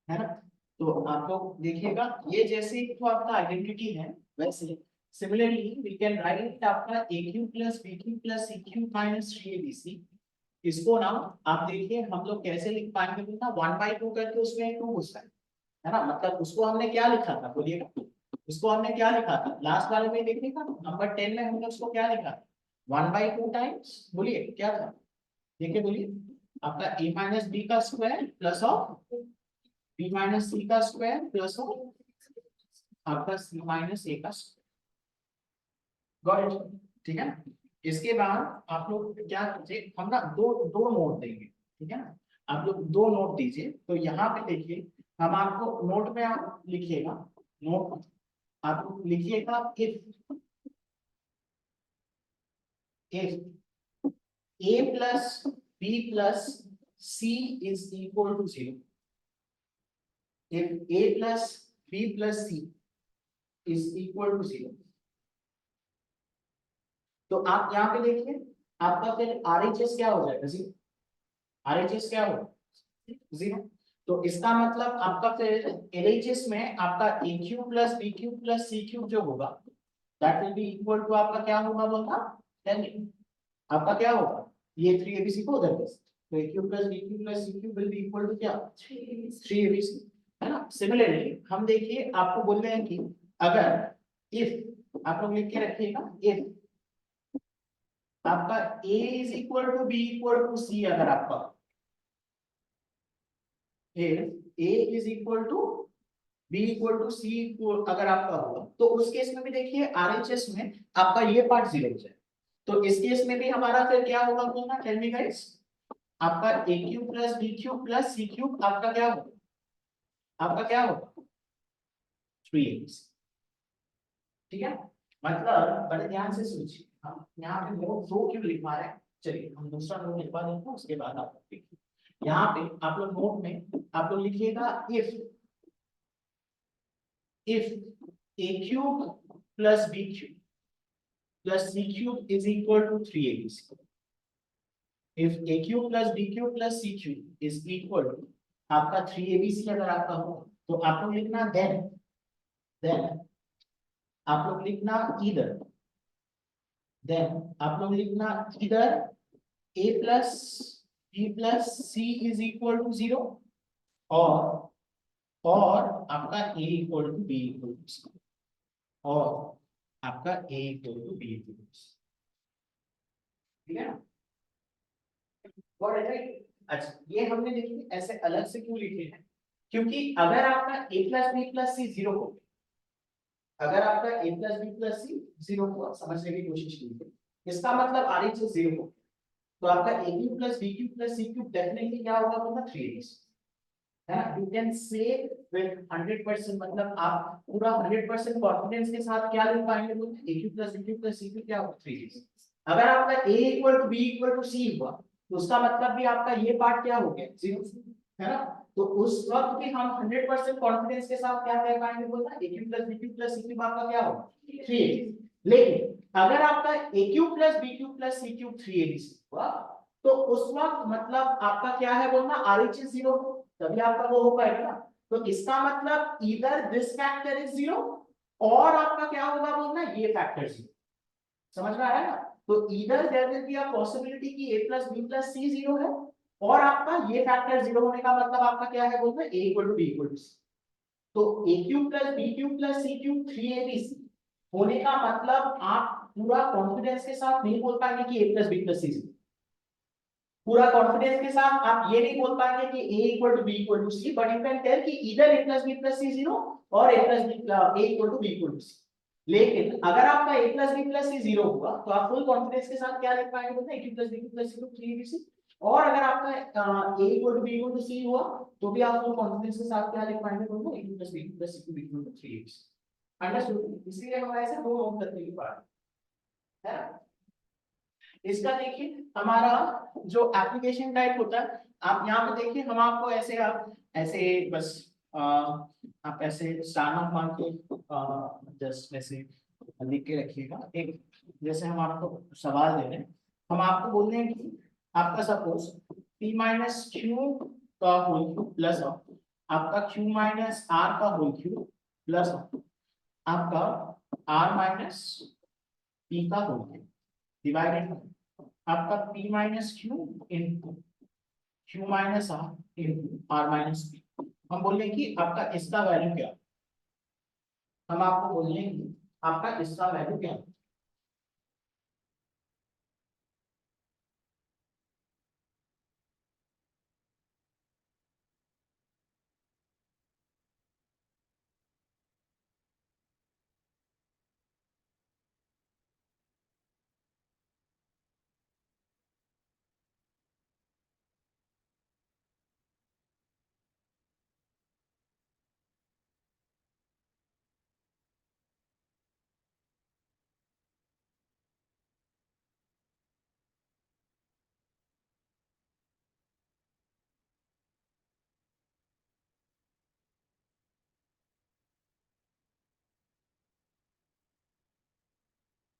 है ना। तो आप लोग देखिएगा ये जैसे तो आपका आइडेंटिटी है, वैसे सिमिलरली वी कैन राइट आपका A cube plus B cube plus C cube minus 3abc। इसको ना आप देखिए हम लोग कैसे लिख पाएंगे ना, 1/2 करके उसमें 2 घुसता है ना। मतलब उसको हमने क्या लिखा था बोलिएगा, उसको हमने क्या लिखा था लास्ट वाले में देखने का नंबर 10 में हमने उसको क्या लिखा था, 1/2 टाइम्स, बोलिए क्या था, देखिए बोलिए, आपका a माइनस बी का square plus of b minus C का स्क्वायर प्लस ऑफ आपका c माइनस a का स्क्वायर। गॉट इट, ठीक है ना। इसके बाद आप लोग क्या कीजिए, हम ना दो दो नोट देंगे, ठीक है ना। आप लोग दो नोट दीजिए, तो यहाँ पे देखिए हम आपको नोट में आप लिखिएगा, नोट आप लोग लिखिएगा if a plus b plus c is equal to 0, if a plus b plus c is equal to 0, तो आप यहाँ पे देखिए आपका फिर RHS क्या हो जाएगा, 0। RHS क्या होगा, 0। तो इसका मतलब आपका फिर LHS में आपका a cube plus B cube plus C cube जो होगा that will be equal to आपका क्या होगा बोलना 10। आपका क्या होगा, ये 3abc को उधर भेज, तो a cube plus b cube plus C cube will be equal to क्या 3abc, है ना। सिमिलरली हम देखिए आपको बोल रहे हैं कि अगर इफ आप लोग लिख के रखिएगा इफ आपका a is equal to b equal to c, अगर आपका if a is equal to b equal to c अगर आपका होगा, तो उस केस में भी देखिए RHS में आपका ये पार्ट 0 हो जाए, तो इस केस में भी हमारा फिर क्या होगा बोलना, टेल मी गाइस, आपका a cube plus b cube plus c cube आपका क्या होगा, आपका क्या होगा 3abc, ठीक है। मतलब बड़े ध्यान से सोचिए, हम यहाँ पे नोट 2 क्यों लिख पा रहे हैं, चलिए हम दूसरा नोट लिखवा देते हैं, उसके बाद आप देखिए यहाँ पे आप लोग नोट में आप लोग लिखिएगा if a cube plus b cube plus c cube is equal to 3abc, if a cube plus b cube plus c cube is equal to आपका 3abc अगर आपका हो, तो आप लोग लिखना then आप लोग लिखना then आप लोग लिखना either a plus b plus c is equal to 0 और आपका a equal to b equal to c, और आपका a equal to b equal to c, ठीक है ना। Got it, right? अच्छा ये हमने देखिए ऐसे अलग से क्यों लिखे हैं, क्योंकि अगर आपका a प्लस बी प्लस सी 0 हो, अगर आपका a प्लस बी प्लस सी 0 को समझने की कोशिश कीजिए, इसका मतलब RHS 0 हो, तो आपका a cube plus B cube plus C cube definitely क्या होगा बोलना 3abc, है ना। यू कैन से विद 100%, मतलब आप पूरा 100% कॉन्फिडेंस के साथ क्या लिख पाएंगे बोलते हैं a cube plus B cube plus C cube क्या होगा 3abc। अगर आपका a equal to b equal to c हुआ, तो उसका मतलब भी आपका ये पार्ट क्या हो गया 0, है ना। तो उस वक्त भी हम 100% कॉन्फिडेंस के साथ क्या कह पाएंगे बोलना a cube plus b cube plus c cube आपका क्या होगा 3abc। लेकिन अगर आपका a cube plus b cube plus c cube 3abc हुआ, तो उस वक्त मतलब आपका क्या है बोलना RHS 0 हो, तभी आपका वो हो पाएगा ना। तो इसका मतलब इधर दिस फैक्टर इज 0 और आपका क्या होगा बोलना ये फैक्टर 0, समझ में आ रहा है ना। तो इधर there will be a possibility कि a plus b plus c 0 है, और आपका ये फैक्टर 0 होने का मतलब आपका क्या है बोलना a equal to b equal to c। तो a cube plus b cube plus c cube 3abc होने का मतलब आप पूरा कॉन्फिडेंस के साथ नहीं बोल पाएंगे कि a plus b plus c 0, पूरा कॉन्फिडेंस के साथ आप ये नहीं बोल पाएंगे कि a equal to b equal to c, but you can tell कि इधर a plus b plus c 0 और a plus b a equal to b equal to c। लेकिन अगर आपका a plus b plus c 0 हुआ, तो आप full confidence के साथ क्या लिख पाएंगे बोलते हैं a plus b plus c 3abc, और अगर आपका a equal to b equal to c हुआ, तो भी आप फुल कॉन्फिडेंस के साथ क्या लिख पाएंगे बोलते हैं a plus b plus c equal to 3abc। Understood, इसलिए हमारा ऐसे दो नोट करने की बात है। इसका देखिए हमारा जो एप्लीकेशन टाइप होता है, आप यहाँ पे देखिए हम आपको ऐसे आप ऐसे बस आप ऐसे स्टार ऑफ मान के जस्ट ऐसे लिख के रखिएगा। एक जैसे हम आपको सवाल दे रहे हैं, हम आपको बोल रहे हैं कि आपका सपोज p माइनस क्यू का होल क्यूब प्लस आपका q माइनस आर का होल क्यूब प्लस आपका r माइनस p का होल क्यूब डिवाइडेड आपका p minus q into q minus r into r minus p। हम बोलें कि आपका इसका वैल्यू क्या, हम आपको बोलेंगे कि आपका इसका वैल्यू क्या।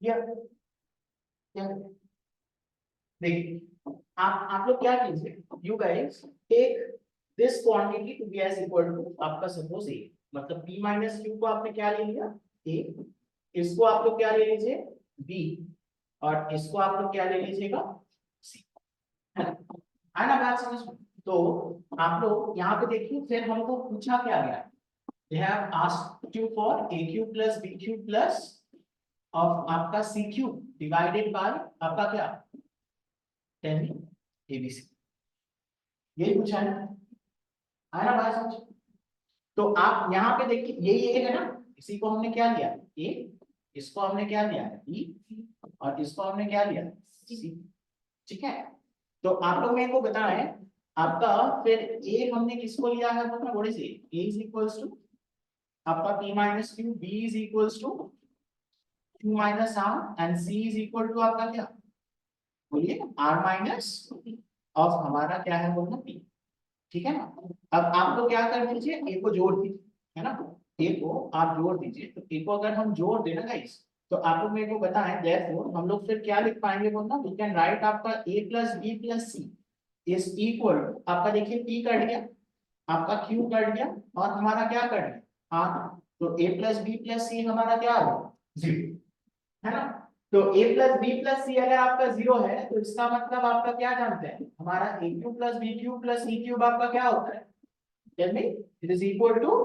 या देखिए आप लोग क्या कीजिए, you guys take this quantity to be as equal to आपका सपोज ए, मतलब p माइनस क्यू को आपने क्या ले लिया a, इसको आप लोग क्या ले लीजिए b, और इसको आप लोग क्या ले लीजिएगा c, है ना बात समझ में? तो आप लोग यहाँ पे देखिए फिर हमको पूछा क्या गया, they have asked you for a cube plus b cube plus of आपका c cube divided by आपका क्या 10 abc, यही पूछा है ना बात समझ। तो आप यहाँ पे देखिए यही है ना, इसी को हमने क्या लिया a, इसको हमने क्या लिया b, और इसको हमने क्या लिया c, ठीक है। तो आप लोग मेरे को बताएं आपका फिर a हमने किसको लिया है मतलब थोड़े से a इज इक्वल्स टू आपका p minus Q, b is equals to q minus r and c is equal to आपका क्या बोलिए r माइनस ऑफ हमारा क्या है बोलना p, ठीक है ना। अब आप लोग क्या कर दीजिए a को जोड़ दीजिए, है ना, a को आप जोड़ दीजिए, तो a को अगर हम जोड़ देना गाइस तो आप लोग मेरे को बताएं देयरफॉर हम लोग फिर क्या लिख पाएंगे बोलना, वी कैन राइट आपका a plus b plus c is equal आपका देखिए p कट गया, आपका q कट गया, और हमारा क्या कट गया r, तो a plus b plus c हमारा क्या होगा 0, है ना। तो a प्लस बी प्लस सी अगर आपका 0 है तो इसका मतलब आपका क्या जानते हैं हमारा a cube plus b cube plus c cube आपका क्या होता है, tell me, it is equal to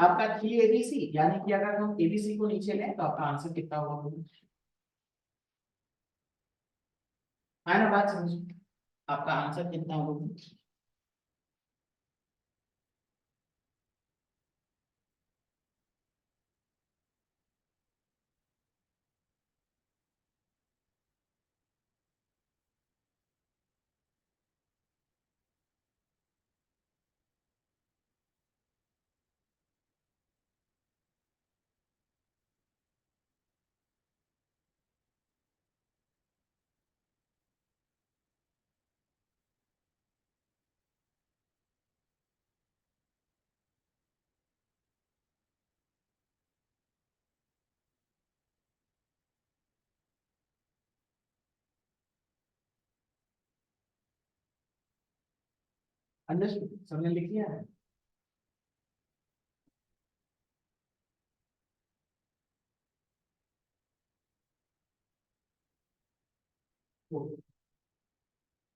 आपका 3abc, यानी कि अगर हम abc को नीचे लें तो आपका आंसर कितना होगा, है ना बात समझ, आपका आंसर कितना होगा। अंडरस्टूड, सबने लिख लिया है। तो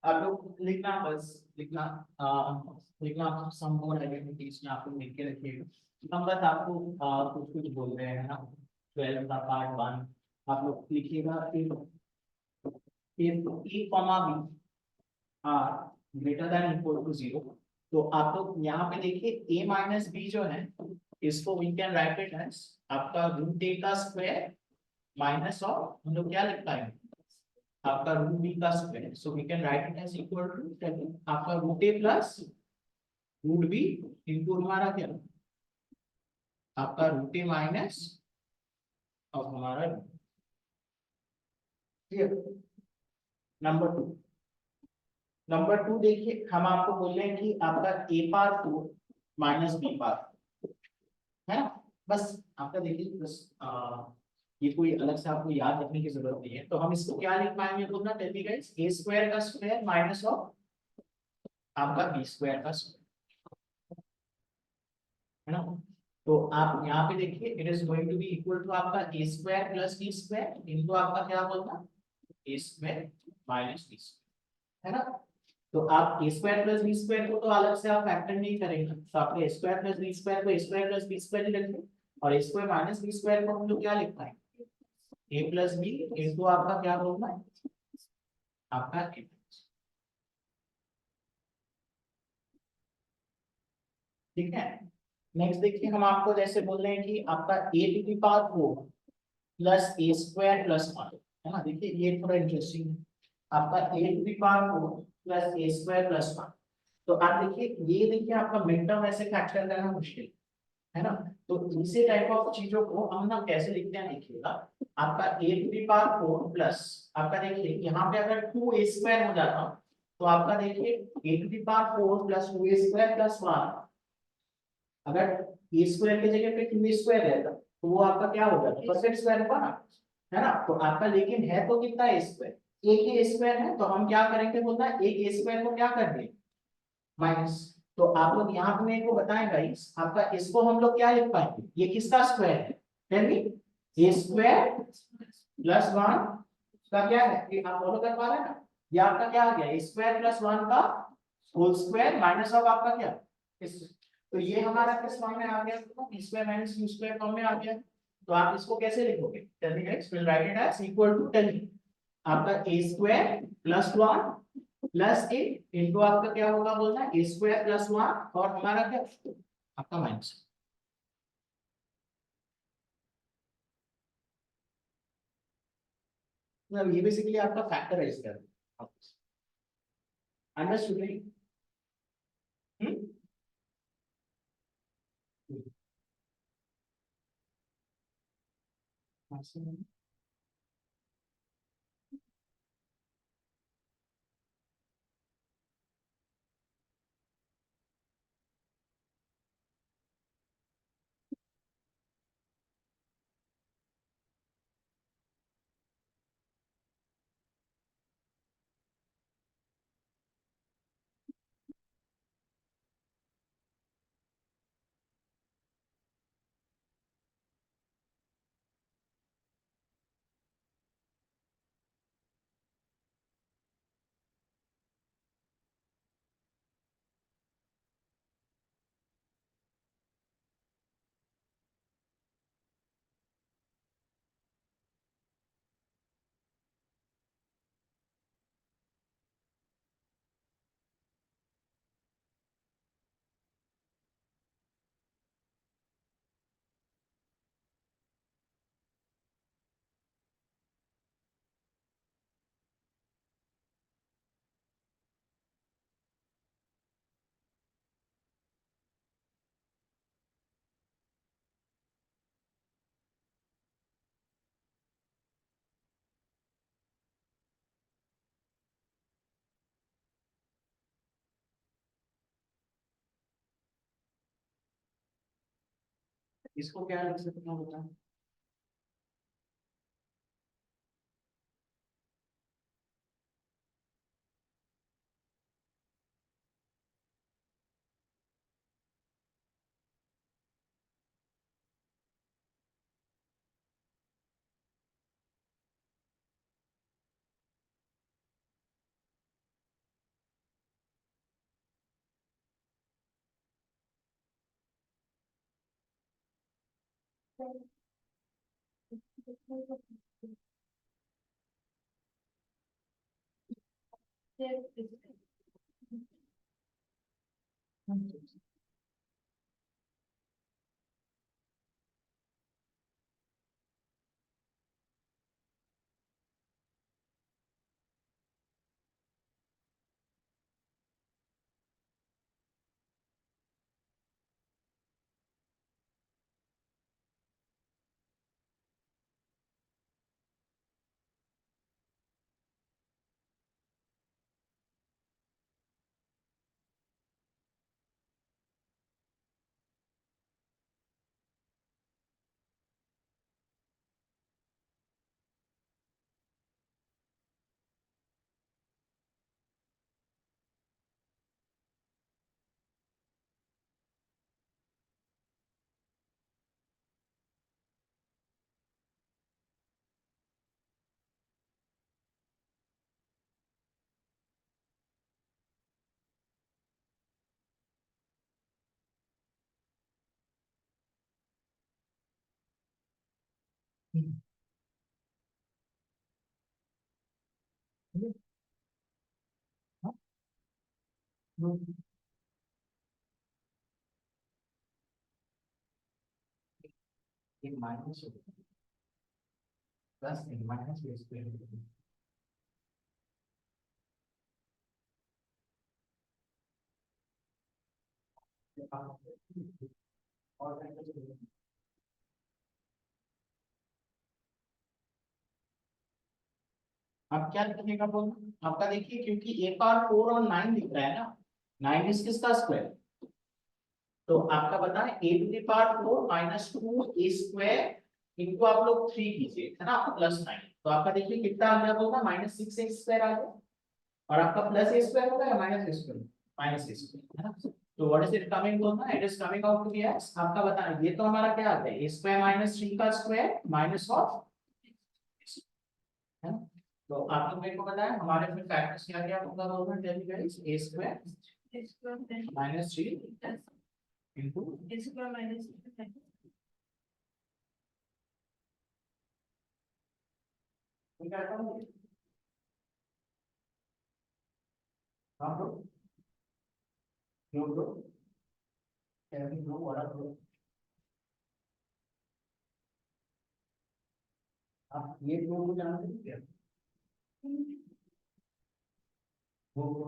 आप लोग लिखना बस लिखना, लिखना सम मोर आइडेंटिटीज में आप लोग लिख के रखिएगा, हम बस आपको कुछ कुछ बोल रहे हैं ना, 12 का पार्ट 1 आप लोग लिखिएगा, if a comma b are greater than equal to 0, तो आप लोग यहाँ पे देखिए a माइनस b जो है इसको we can write it as आपका रूट a का स्क्वायर माइनस ऑफ हम लोग क्या लिख पाएंगे आपका रूट b का square, so we can write it as equal to आपका root a plus root b into हमारा क्या आपका रूट a माइनस ऑफ हमारा, क्लियर। नंबर टू देखिए हम आपको बोल रहे हैं कि आपका a power 4 minus b power, है ना, बस आपका देखिए बस ये कोई अलग से आपको याद रखने की जरूरत नहीं है, तो हम इसको क्या लिख पाएंगे बोलना, tell me guys, a square का स्क्वायर माइनस ऑफ आपका b स्क्वायर का स्क्वायर, है ना। तो आप यहाँ पे देखिए, it is going to be equal to आपका A square plus B square into आपका क्या होगा, A square minus B square, है ना। तो आप A square plus B square को तो अलग से आप फैक्टर नहीं करेंगे, तो आपको ए स्क्वायर प्लस बी स्क्वायर को ए स्क्वायर प्लस बी स्क्वायर ही रखेंगे, और ए स्क्वायर माइनस बी स्क्वायर को हम लोग क्या लिख पाएंगे, ए प्लस बी इंटू आपका क्या होगा, आपका ए। ठीक है। नेक्स्ट देखिए, हम आपको जैसे बोल रहे हैं कि आपका A to the power 4 plus A square plus 1, है ना। देखिए ये थोड़ा इंटरेस्टिंग है, आपका A to the power 4 plus A square plus 1। तो आप देखिए, ये देखिए आपका मिड टर्म ऐसे फैक्टर करना मुश्किल है ना। तो इसी टाइप ऑफ चीजों को हम ना कैसे लिखते हैं देखिएगा, आपका A to the power 4 plus आपका देखिए यहाँ पे अगर 2 ए स्क्वायर हो जाता, तो आपका देखिए A to the power 4 plus 2 A square plus 1, अगर ए स्क्वायर की जगह पे 2 स्क्वायर रहता तो वो आपका क्या हो जाता, परफेक्ट स्क्वायर होगा ना, है ना। तो आपका लेकिन है तो कितना ए स्क्वायर, एक ही स्क्वायर है, तो हम क्या करेंगे बोलना, एक ए स्क्वायर को क्या कर देंगे, माइनस। तो आप लोग यहाँ पे मेरे को बताएं गाइस, आपका इसको हम लोग क्या लिख पाएंगे, ये किसका स्क्वायर है, टेल मी, ए स्क्वायर प्लस 1 का क्या है, ये आप फॉलो कर पा रहे हैं ना, ये आपका क्या आ गया, ए स्क्वायर प्लस 1 का होल स्क्वायर माइनस ऑफ आपका क्या, इस, तो ये हमारा किस फॉर्म में आ गया, B square minus U square form में आ गया। तो आप इसको कैसे लिखोगे, tell me guys, will write it as equal to, tell me, आपका A square plus 1 plus A into आपका क्या होगा बोलना, ए स्क्वायर प्लस 1 और हमारा क्या, आपका माइनस। मतलब ये बेसिकली आपका फैक्टराइज कर, अंडरस्टूड। इसको क्या लिख सकते हैं बता। माइनस प्लस माइनस स्क्वायर और अब क्या लिखने का बोलना आपका, देखिए क्योंकि ए पावर 4 और 9 दिख रहा है ना, 9 इस किसका स्क्वायर, तो आपका बता A to the power 4 minus 2 A square into आप लोग 3 कीजिए है ना, प्लस 9, तो आपका देखिए कितना आ गया बोलना माइनस 6 ए स्क्वायर आ गया, और आपका प्लस ए स्क्वायर होगा या minus A square, minus A square है ना। तो व्हाट इज इट कमिंग बोलना, it is coming out to be X, आपका बताना ये तो हमारा क्या आता है ए स्क्वायर माइनस 3 का स्क्वायर माइनस ऑफ है ना। तो आप लोग मेरे को बताएं हमारे में फैक्टर्स क्या क्या होगा बोलना, tell me guys, a square minus 3 into क्या करोगे हाँ bro, no bro, tell me bro what are bro, आप ये ब्रो को जानते हो क्या, वो bro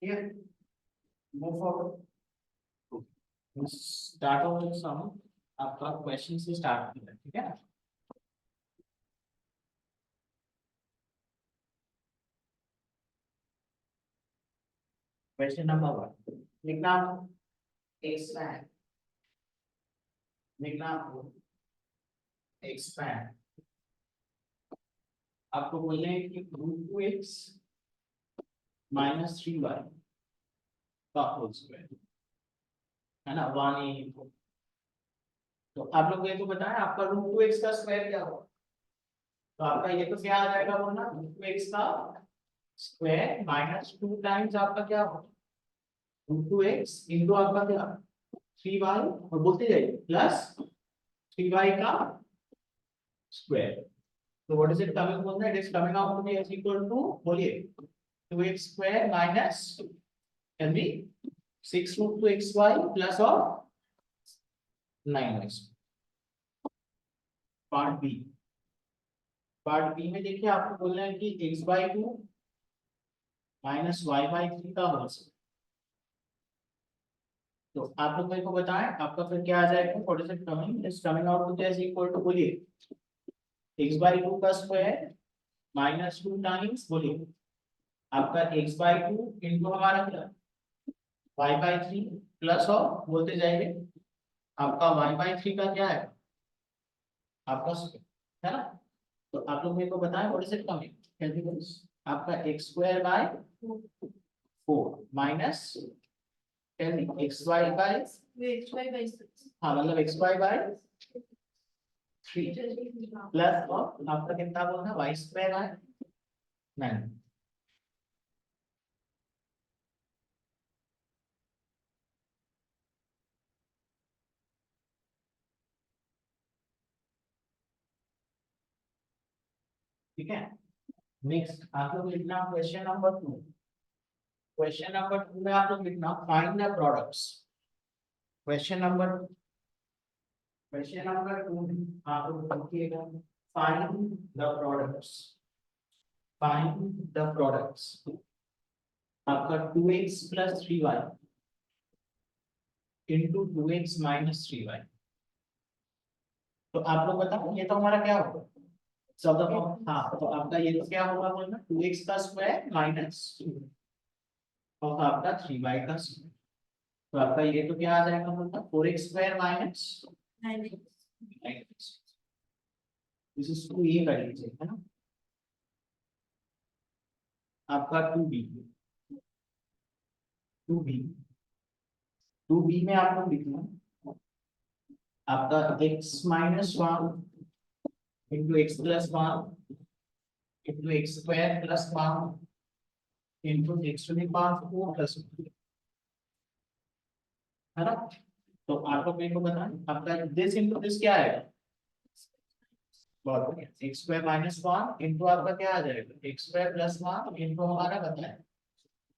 here move forward, start of some, आपका क्वेश्चन से स्टार्ट करना है ठीक है। क्वेश्चन नंबर 1 लिखना एक्सपैंड, लिखना एक्सपैंड, आपको बोलने हैं कि root two x minus 3y का होल स्क्वायर है ना 1 तो आप लोग ये तो बताएं आपका रूट टू एक्स का स्क्वायर क्या होगा, तो आपका ये तो क्या आ जाएगा बोलना रूट टू एक्स का स्क्वायर माइनस 2 टाइम्स आपका क्या होगा रूट टू एक्स इंटू आपका क्या 3y और बोलते जाइए प्लस 3y का स्क्वायर, तो व्हाट इज इट कमिंग बोलना, it is coming out to be as equal to बोलिए 2x square minus can be 6 root 2xy plus और 9y। Part B, part B में देखिए आपको बोलना है कि x/2 माइनस y/3 का होल स्क्वायर, तो आप लोग मेरे को बताएं आपका फिर क्या आ जाएगा, what is it coming, is coming out to this equal to बोलिए x/2 का स्क्वायर माइनस 2 टाइम्स बोलिए आपका x/2 इनटू हमारा क्या y/3 प्लस और बोलते जाएंगे आपका y/3 का क्या है आपका स्क्वायर है ना, तो आप लोग मेरे को बताएं what is it coming, calculate आपका x square by 4 minus tell me xy by हाँ मतलब xy बाय 3 प्लस और आपका कितना बोलना y स्क्वायर बाय 9, ठीक है। नेक्स्ट आप लोग लिखना क्वेश्चन नंबर 2, क्वेश्चन नंबर 2 में आप लोग लिखना find the products, question number 2 में आप लोग लिखिएगा find the products, find the products आपका 2x plus 3y into 2x minus 3y, तो आप लोग बताओ ये तो हमारा क्या होगा सब दफा हाँ, तो आपका ये तो क्या होगा बोलना 2x का स्क्वायर माइनस और आपका 3y का स्क्वायर, तो आपका ये तो क्या आ जाएगा बोलना 4x स्क्वायर माइनस 9x, इसको ये कर लीजिए है ना, आपका 2b 2b 2b में आप लोग लिखना आपका x minus one into X plus one into X square plus one into X to the power four plus है ना। तो आपको मेरे को बताना आपका दिस इंटू दिस क्या है। बहुत बढ़िया, X square minus one into आपका क्या आ जाएगा X square plus one into हमारा पता है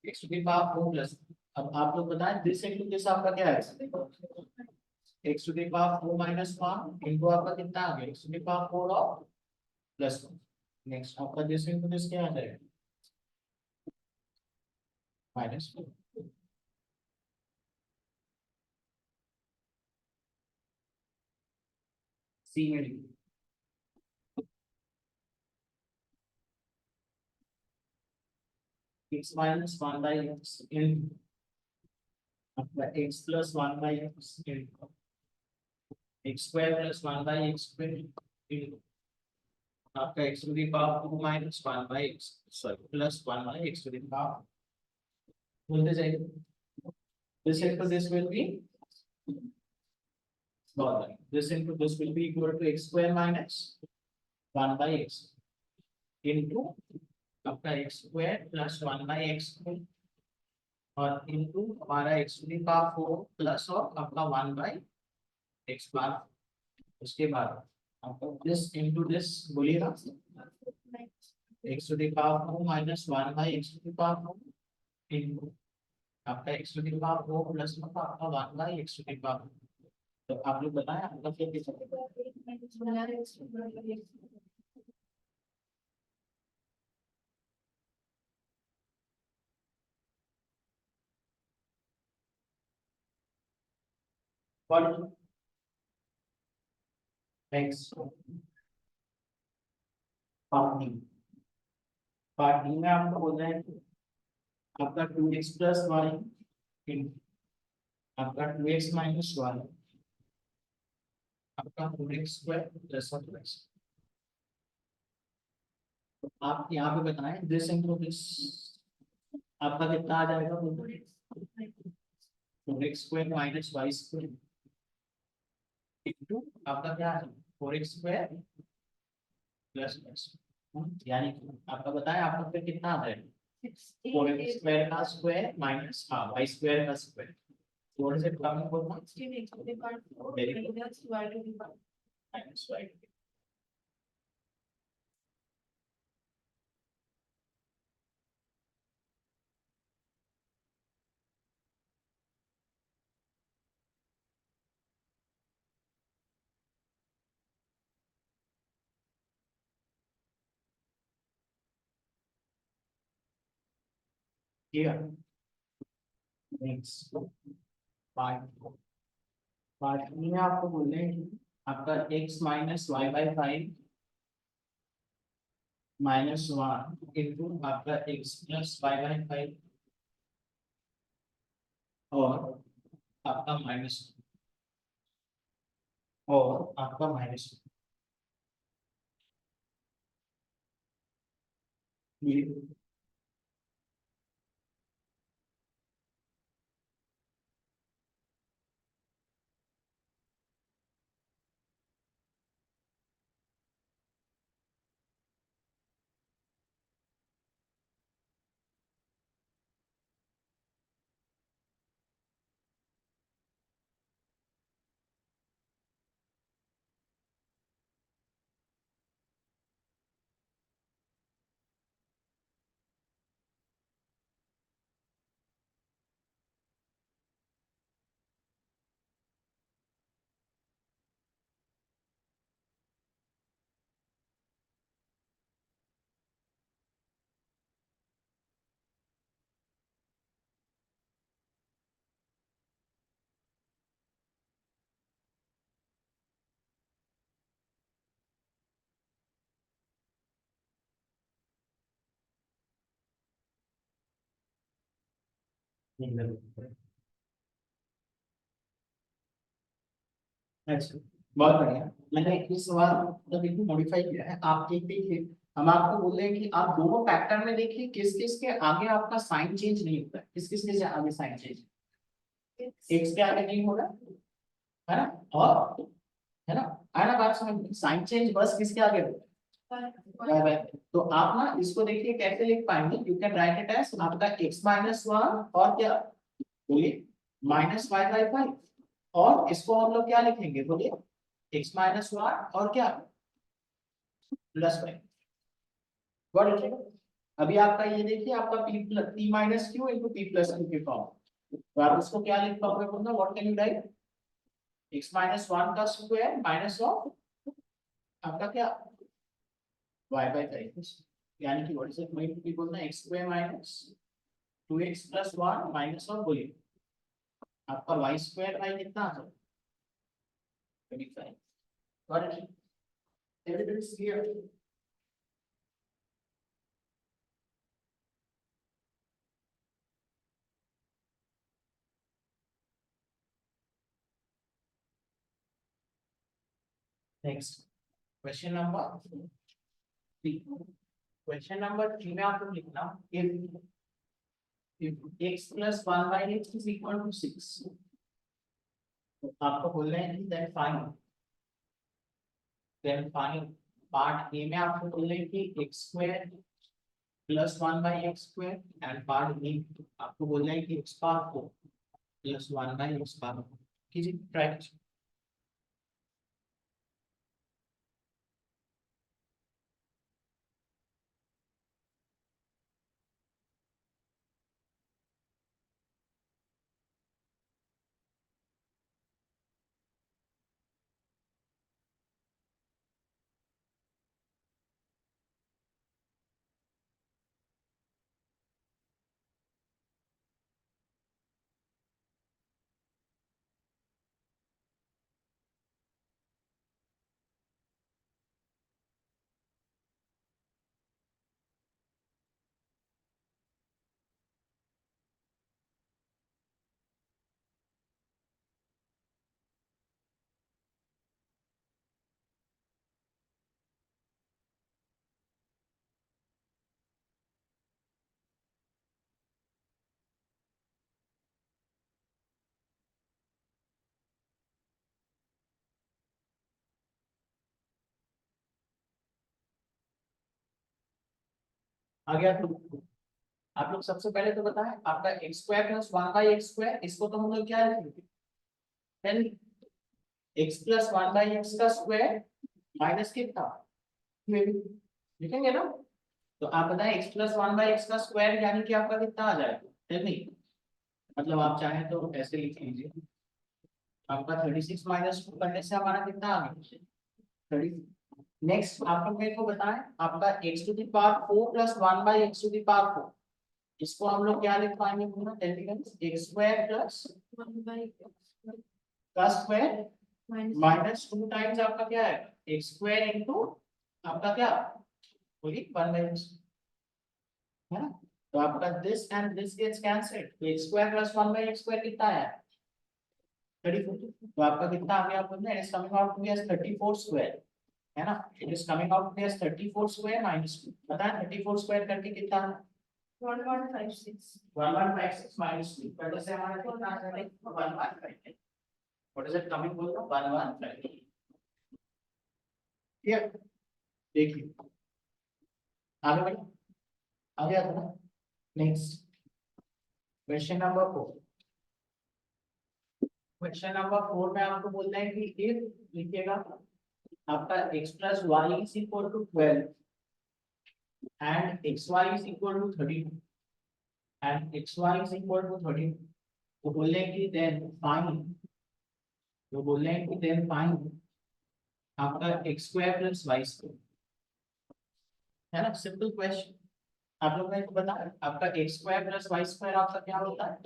X to the power four plus. अब आप लोग बताएं दिस इंटू दिस आपका क्या है X to the power four minus one into आपका कितना आ गया X to the power four और प्लस वन। नेक्स्ट आपका दिस इंटू दिस क्या आ जाएगा माइनस फोर। सी में लिखिए x minus 1 by x into आपका x plus 1 by x into x square plus 1 by x square into आपका x to the power 2 minus 1 by x sorry plus 1 by x to the power बोलते जाइए this into this will be this into this will be equal to x square minus 1 by x into आपका x square plus 1 by x square और into हमारा x to the power 4 plus और आपका 1 by x बार। उसके बाद आपका this into this बोलिएगा x to the power 4 minus 1 by x to the power 4 into आपका x to the power 4 plus आपका 1 by x to the power 4। तो आप लोग बताएं आपका क्या कैसे व्हाट x पार्ट डी में आपको बोल रहे हैं आपका 2x प्लस वाई आपका 2x माइनस वाई आपका 4x स्क्वायर प्लस 1x। तो आप यहाँ पे बताएं दिस इंटू दिस आपका कितना आ जाएगा 4x square minus Y square into आपका क्या है 4x स्क्वायर प्लस x यानी कि आपका बताएं आपका फिर कितना आ जाएगा 4x स्क्वायर का स्क्वायर माइनस हाँ वाई स्क्वायर का स्क्वायर थोड़े से कम बोलना minus Y. Here, next part part में आपको बोल रहे हैं कि आपका x minus Y by five minus one into आपका x plus Y by five और आपका माइनस और आपका माइनस अच्छा बहुत बढ़िया। मैंने इस सवाल मतलब एक मॉडिफाई किया है आप एक देखिए हम आपको बोल रहे हैं कि आप दोनों फैक्टर में देखिए किस किस के आगे आपका साइन चेंज नहीं होता है किस किस के आगे साइन चेंज x के आगे नहीं हो रहा है ना और है ना, आया ना बात समझ, साइन चेंज बस किसके आगे बाय बाय। तो आप ना इसको देखिए कैसे लिख पाएंगे, you can write it as आपका x माइनस वन और क्या बोलिए माइनस वाई बाई फाइव, और इसको हम लोग क्या लिखेंगे बोलिए x माइनस वन और क्या प्लस वाई। Got it. अभी आपका ये देखिए आपका p minus Q into p plus Q के फॉर्म, तो आप उसको क्या लिख पाओगे बोलना, what can you write, x minus one का स्क्वायर माइनस ऑफ आपका क्या y बाय फाइव, यानी कि what is it going to be बोलना x square minus 2x plus 1 minus of बोलिए आपका y स्क्वायर बाय कितना आ जाएगा 25। Got it, everybody is clear. Next question number 3। Question number 3 में आपको लिखना if x plus 1 by x is equal to 6, तो आपको बोलना है कि then find पार्ट ए में आपको बोलना है कि x square plus 1 by x स्क्वायर, एंड पार्ट बी आपको बोलना है कि x power 4 plus 1 by x power 4 कीजिए ट्राई कीजिए। आ गया तो आप लोग सबसे पहले तो बताएं आपका X square plus 1 by X square, इसको तो हम लोग क्या लिखेंगे, then X plus 1 by X का स्क्वायर माइनस कितना लिखेंगे ना। तो आप बताएं एक्स प्लस 1 बाई एक्स का स्क्वायर यानी कि आपका कितना आ जाएगा, टेल मी, मतलब आप चाहें तो ऐसे लिख लीजिए आपका 36 माइनस 2 करने से हमारा कितना आ गया 30। नेक्स्ट आप लोग मेरे को बताएं आपका x to the power 4 plus 1 by X to the power 4, इसको हम लोग क्या लिख पाएंगे पूरा एक्स स्क्वायर प्लस 1 by का स्क्वायर minus माइनस 2 टाइम्स आपका क्या है एक्स स्क्वायर इनटू आपका क्या वही 1 बाई एक्स, है ना। तो आपका this and this gets cancelled, तो X square plus 1 by X square कितना है 34, तो आपका कितना आ गया आपको it is coming out to be as 34 square, है ना, it is coming out to be as 34 square minus 2, पता है 34 स्क्वायर करके कितना है 1156 1156 minus 2, but जैसे हमारा कितना आ जाएगा 115, what is it coming बोल रहा 115, ठीक है। देखिए आगे बढ़िए, आगे आता है next question number 4। Question number 4 में आपको बोलना है कि इफ लिखिएगा आपका x plus y is equal to 12 and xy is equal to 32 and xy is equal to 32, तो बोलने की then find, तो बोलने की then find आपका x square plus y square, है ना, सिंपल क्वेश्चन। आप लोग ने बता आपका x square plus y square आपका क्या होता है,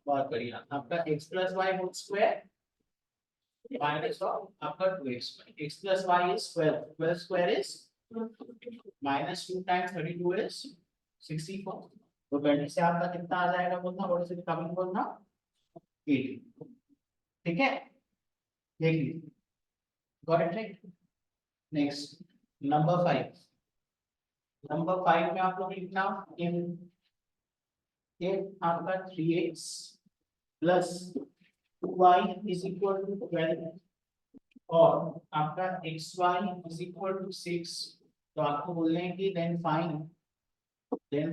बहुत बढ़िया, आपका x plus y whole square minus of आपका 2x, x plus y is 12, 12 square is minus 2 times 32 is 64, तो 20 से आपका कितना आ जाएगा बोलना, और से कमिंग बोलना 80, ठीक है, देख लीजिए, got it right. Next number 5, number 5 में आप लोग लिखना if आपका 3x plus 2y is equal to 12 और आपका X Y is equal to 6, तो आपको बोल रहे हैं कि देन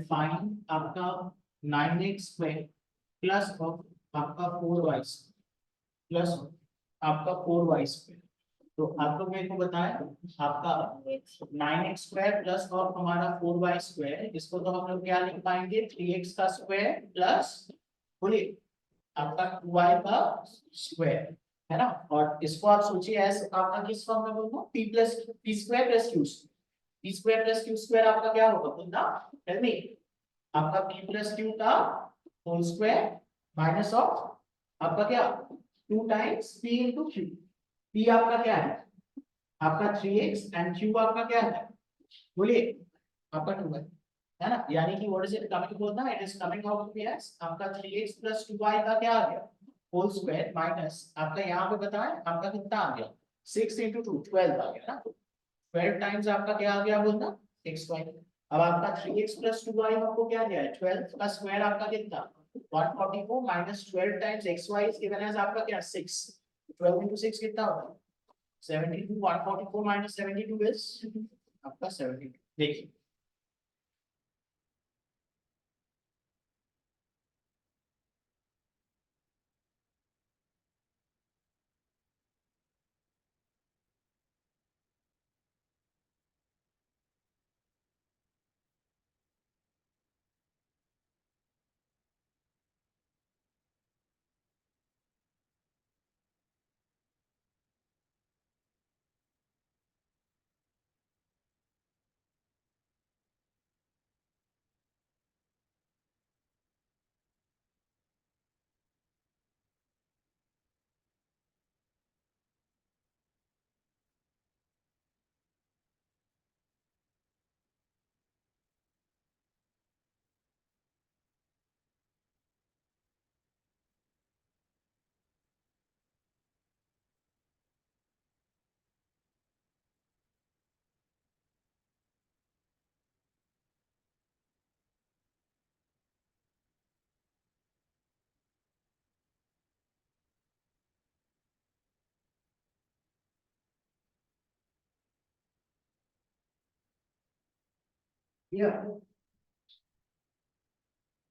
फाइंड आपका 9x स्क्वायर प्लस ऑफ आपका 4y प्लस आपका 4y स्क्वायर। तो आप लोग मेरे को बताएं, आपका 9x स्क्वायर प्लस ऑफ हमारा 4y स्क्वायर, इसको तो हम लोग क्या लिख पाएंगे, 3x का स्क्वायर प्लस, बोलिए, आपका 2y का स्क्वायर, है ना। और इसको आप सोचिए एज आपका किस फॉर्म में बोलूंगा, p square plus q, p square plus q square आपका क्या होगा बोलना, टेल मी। आपका p प्लस q का होल स्क्वायर माइनस ऑफ आपका क्या 2 times p into q। p आपका क्या है, आपका 3x एंड q आपका क्या है, बोलिए, आपका 2 है ना। यानी कि व्हाट इज इट कमिंग बोलना, it is coming out to be as आपका 3x प्लस 2y का क्या आ गया, होल स्क्वायर माइनस आपका यहाँ पे बताएं आपका कितना आ गया, 6 इंटू 2 12 आ गया ना। 12 टाइम्स आपका क्या आ गया बोलना, xy। अब आपका 3x प्लस 2y आपको क्या दिया है, 12 का स्क्वायर आपका कितना, 144 माइनस 12 times xy is given as आपका क्या 6, 12 into 6 कितना होगा 72, 144 माइनस 72 इज आपका 72। देखिए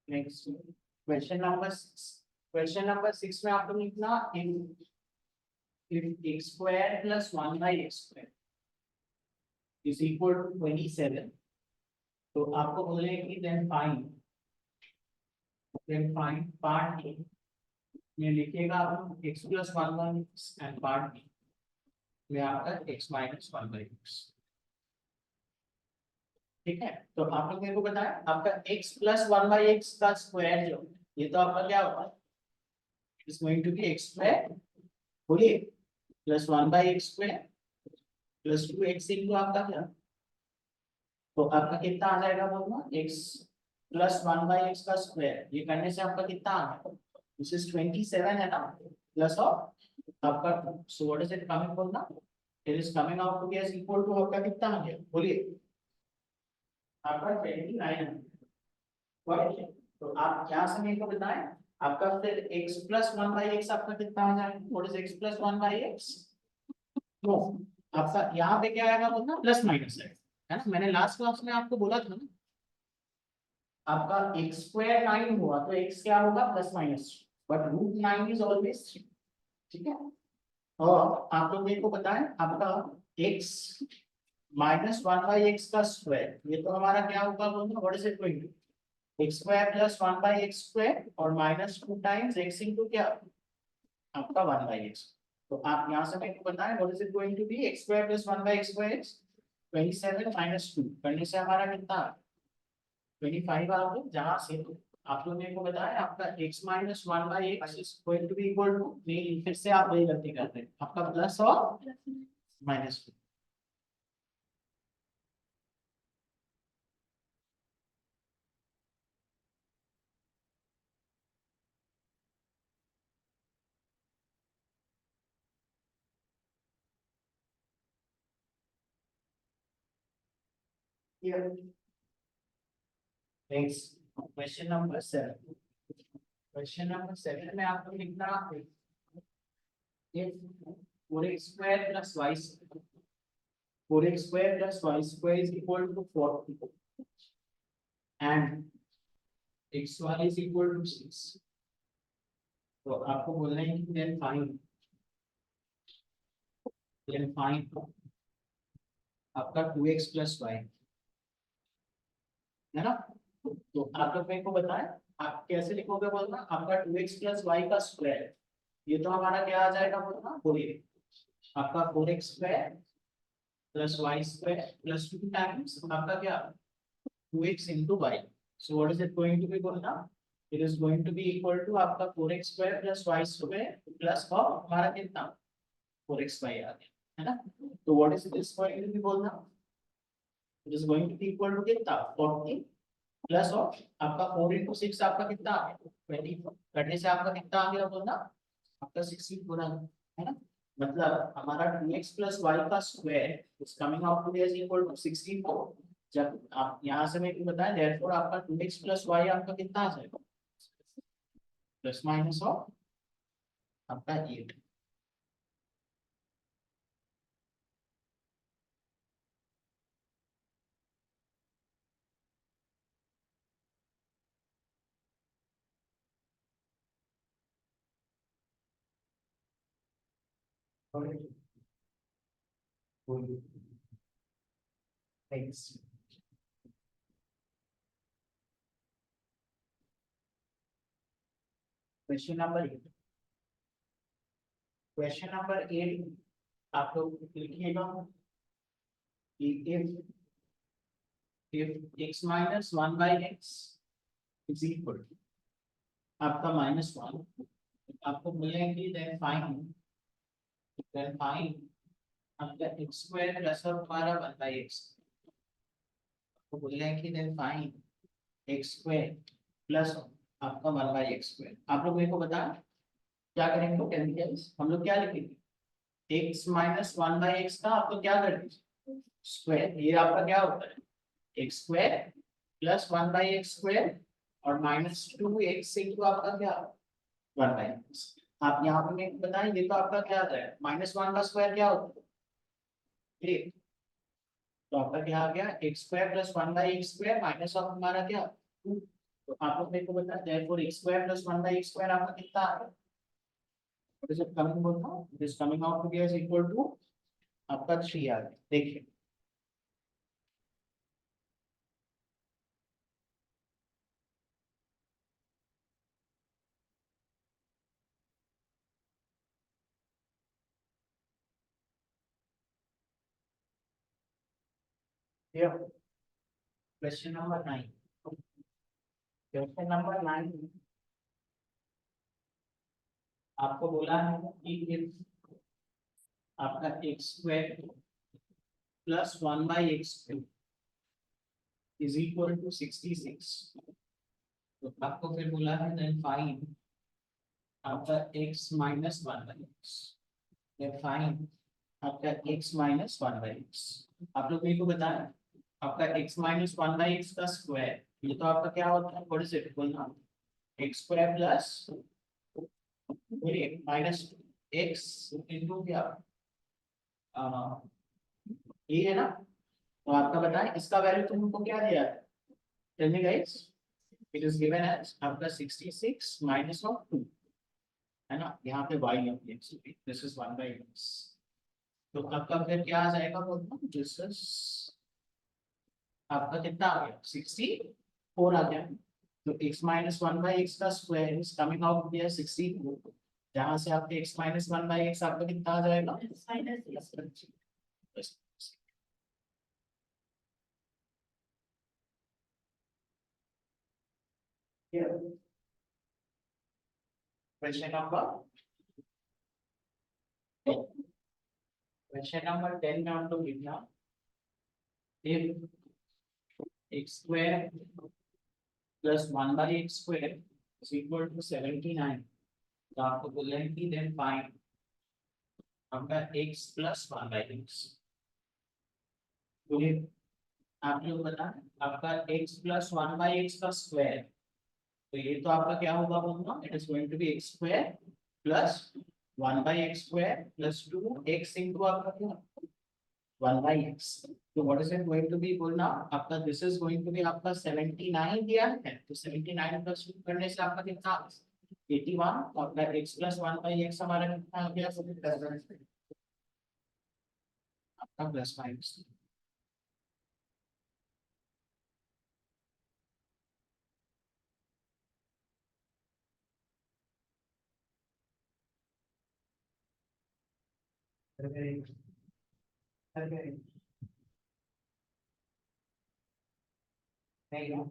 नेक्स्ट क्वेश्चन नंबर 6 में आपको लिखना if x square plus 1 by x square is equal to 27, तो आपको बोले कि then find part A में लिखिएगा आप x plus 1 by x and part B में आपका x minus 1 by x, ठीक है। तो आप लोग मेरे को बताएं आपका x plus 1 by x का स्क्वायर जो, ये तो आपका क्या होगा, is going to be x square, बोलिए, plus 1 by x square plus 2x into आपका क्या, तो आपका कितना आ जाएगा बोलना, x प्लस 1 by x का स्क्वायर, ये करने से आपका कितना आ गया, दिस इज 27 है ना, प्लस ऑफ आपका, so what is it coming बोलना, it is coming out to be as equal to आपका कितना आ गया, बोलिए, आपका 29। तो आप यहाँ से मेरे को बताएं आपका फिर x प्लस 1 by x आपका कितना आ जाएगा, what is x plus 1 by x, no, आपका यहाँ पे क्या आएगा बोलना, प्लस माइनस है ना। मैंने लास्ट क्लास में आपको बोला था ना, आपका x स्क्वायर 9 हुआ तो x क्या होगा, plus minus, but root 9 is always 3, ठीक है। और आप लोग मेरे को बताएं आपका x माइनस 1 by x का स्क्वायर, ये तो हमारा क्या होगा बोलना, what is it going to, x square plus 1 by x square और माइनस 2 टाइम्स x इनटू क्या आपका 1 by x। तो आप यहाँ से मेरे को बताएं what is it going to be, x square plus 1 by x square 27 minus 2 करने से हमारा कितना 25 आ गया, जहां से आप लोग मेरे को बताएं आपका x minus 1 by x is going to be equal to, नहीं फिर से आप वही गलती करते हैं, आपका प्लस और माइनस 2। नेक्स्ट क्वेश्चन नंबर 7 में आपको लिखना है 4x square plus y square, 4x square plus y square is equal to 40 and xy is equal to 6. तो आपको बोलना है कि then find आपका 2x plus y है ना। तो आप लोग मेरे को बताएं आप कैसे लिखोगे बोलना आपका 2x plus y का स्क्वायर, ये तो हमारा क्या आ जाएगा बोलना बोलिए आपका 4x square plus y square plus 2 times आपका क्या 2x into y. So what is it going to be बोलना, it is going to be equal to आपका 4x square plus y square plus और हमारा कितना 4xy आ गया है ना। तो what is this going to be बोलना, it is going to be equal to कितना 40 प्लस और आपका 4 into 6 आपका कितना आ गया 24 करने से आपका कितना आ गया बोलना आपका 16 गुना है ना। मतलब हमारा 2x plus y का square is coming out to be is equal to 16 को जब आप यहां से मैं बताएं देयरफॉर आपका 2x plus y आपका कितना आ जाएगा प्लस माइनस ऑफ आपका 8। Next. Question number 8. Question number 8 आप लोग लिखिएगा कि if x minus 1 by x is equal to आपका -1 आपको मिलेगी then find आपका x square प्लस और हमारा 1 by x आपको बोल रहे हैं कि then find x square plus आपका 1 by x square। आप लोग मेरे को बताएं क्या करेंगे कैलकुलस हम लोग क्या लिखेंगे x minus 1 by x का आप लोग क्या कर दीजिए स्क्वायर, ये आपका क्या होता है x square plus 1 by x square और -2x into आपका क्या 1 by x। आप यहाँ पे मेरे को बताएं ये तो आपका क्या आता है -1 का स्क्वायर क्या होता है ठीक, तो आपका क्या आ गया x square plus 1 by x square minus of हमारा क्या 2। तो आप लोग मेरे को बताएं therefore x square plus 1 by x square आपका कितना आ गया, what is it coming बोलना, it is coming out to be as equal to आपका 3 आ गया। देखिए क्वेश्चन नंबर 9, क्वेश्चन नंबर 9 आपको बोला है कि if आपका x square plus 1 by x square is equal to 66, तो आपको फिर बोला है then find आपका x minus 1 by x, then find आपका x minus 1 by x। आप लोग मेरे को बताएं आपका x minus 1 by x का स्क्वायर ये तो आपका क्या होता है व्हाट इज इट बोलना x square plus minus x into क्या ये है ना। तो आपका बताएं इसका वैल्यू तुमको क्या दिया है tell me guys, it is given as आपका 66 माइनस ऑफ 2 है ना, यहाँ पे y है दिस इज 1 by x। तो आपका फिर क्या आ जाएगा बोलना दिस इज आपका कितना आ गया 64 आ गया। तो x minus 1 by x का square is coming out to be 64, जहां से आपके x minus 1 by x आपका कितना आ जाएगा क्वेश्चन नंबर 10 में हम लोग लिखना if x square plus 1 by x square is equal to 79, तो आपको बोल रहे हैं कि then find आपका x plus 1 by x। तो ये आप लोग बताएं आपका x plus 1 by x का स्क्वायर, तो ये तो आपका क्या होगा बोलना it is going to be x square plus 1 by x square plus 2x into आपका क्या 1 by x. So what is it going to be बोलना आपका this is going to be आपका 79 दिया है तो 79 plus 2 करने से आपका कितना 81 और फिर x plus 1 by x हमारा कितना आ गया आपका प्लस माइनस नहीं ना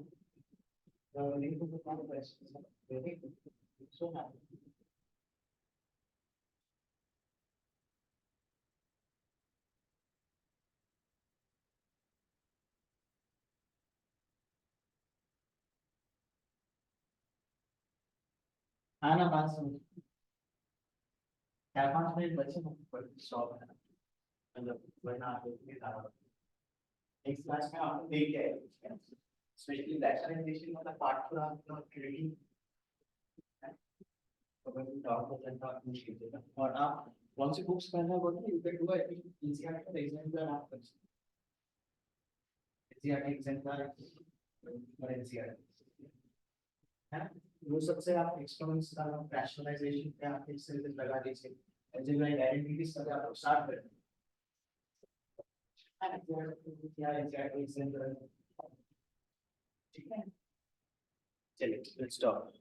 नहीं तो कौन क्वेश्चन सो ना हाँ ना बात समझ 4-5 मिनट बचे पर सॉल्व है मतलब वरना आप लोग के साथ नेक्स्ट क्लास में आप देख के आएंगे स्पेशली रैशनलाइजेशन वाला पार्ट पूरा आपका क्रिएटिव है तो मैं टॉप को करता हूँ मुश्किल है और आप कौन सी बुक्स पढ़ना बोलते हैं you can do I think NCERT का एग्जाम का आप कर सकते हैं एनसीईआरटी एग्जाम का और एनसीईआरटी है वो सबसे आप एक्सपेरिमेंट्स का रैशनलाइजेशन पे आप इससे लगा दीजिए अलजेब्रिक आइडेंटिटीज का आप स्टार्ट करें ठीक है चलिए लेट्स स्टॉप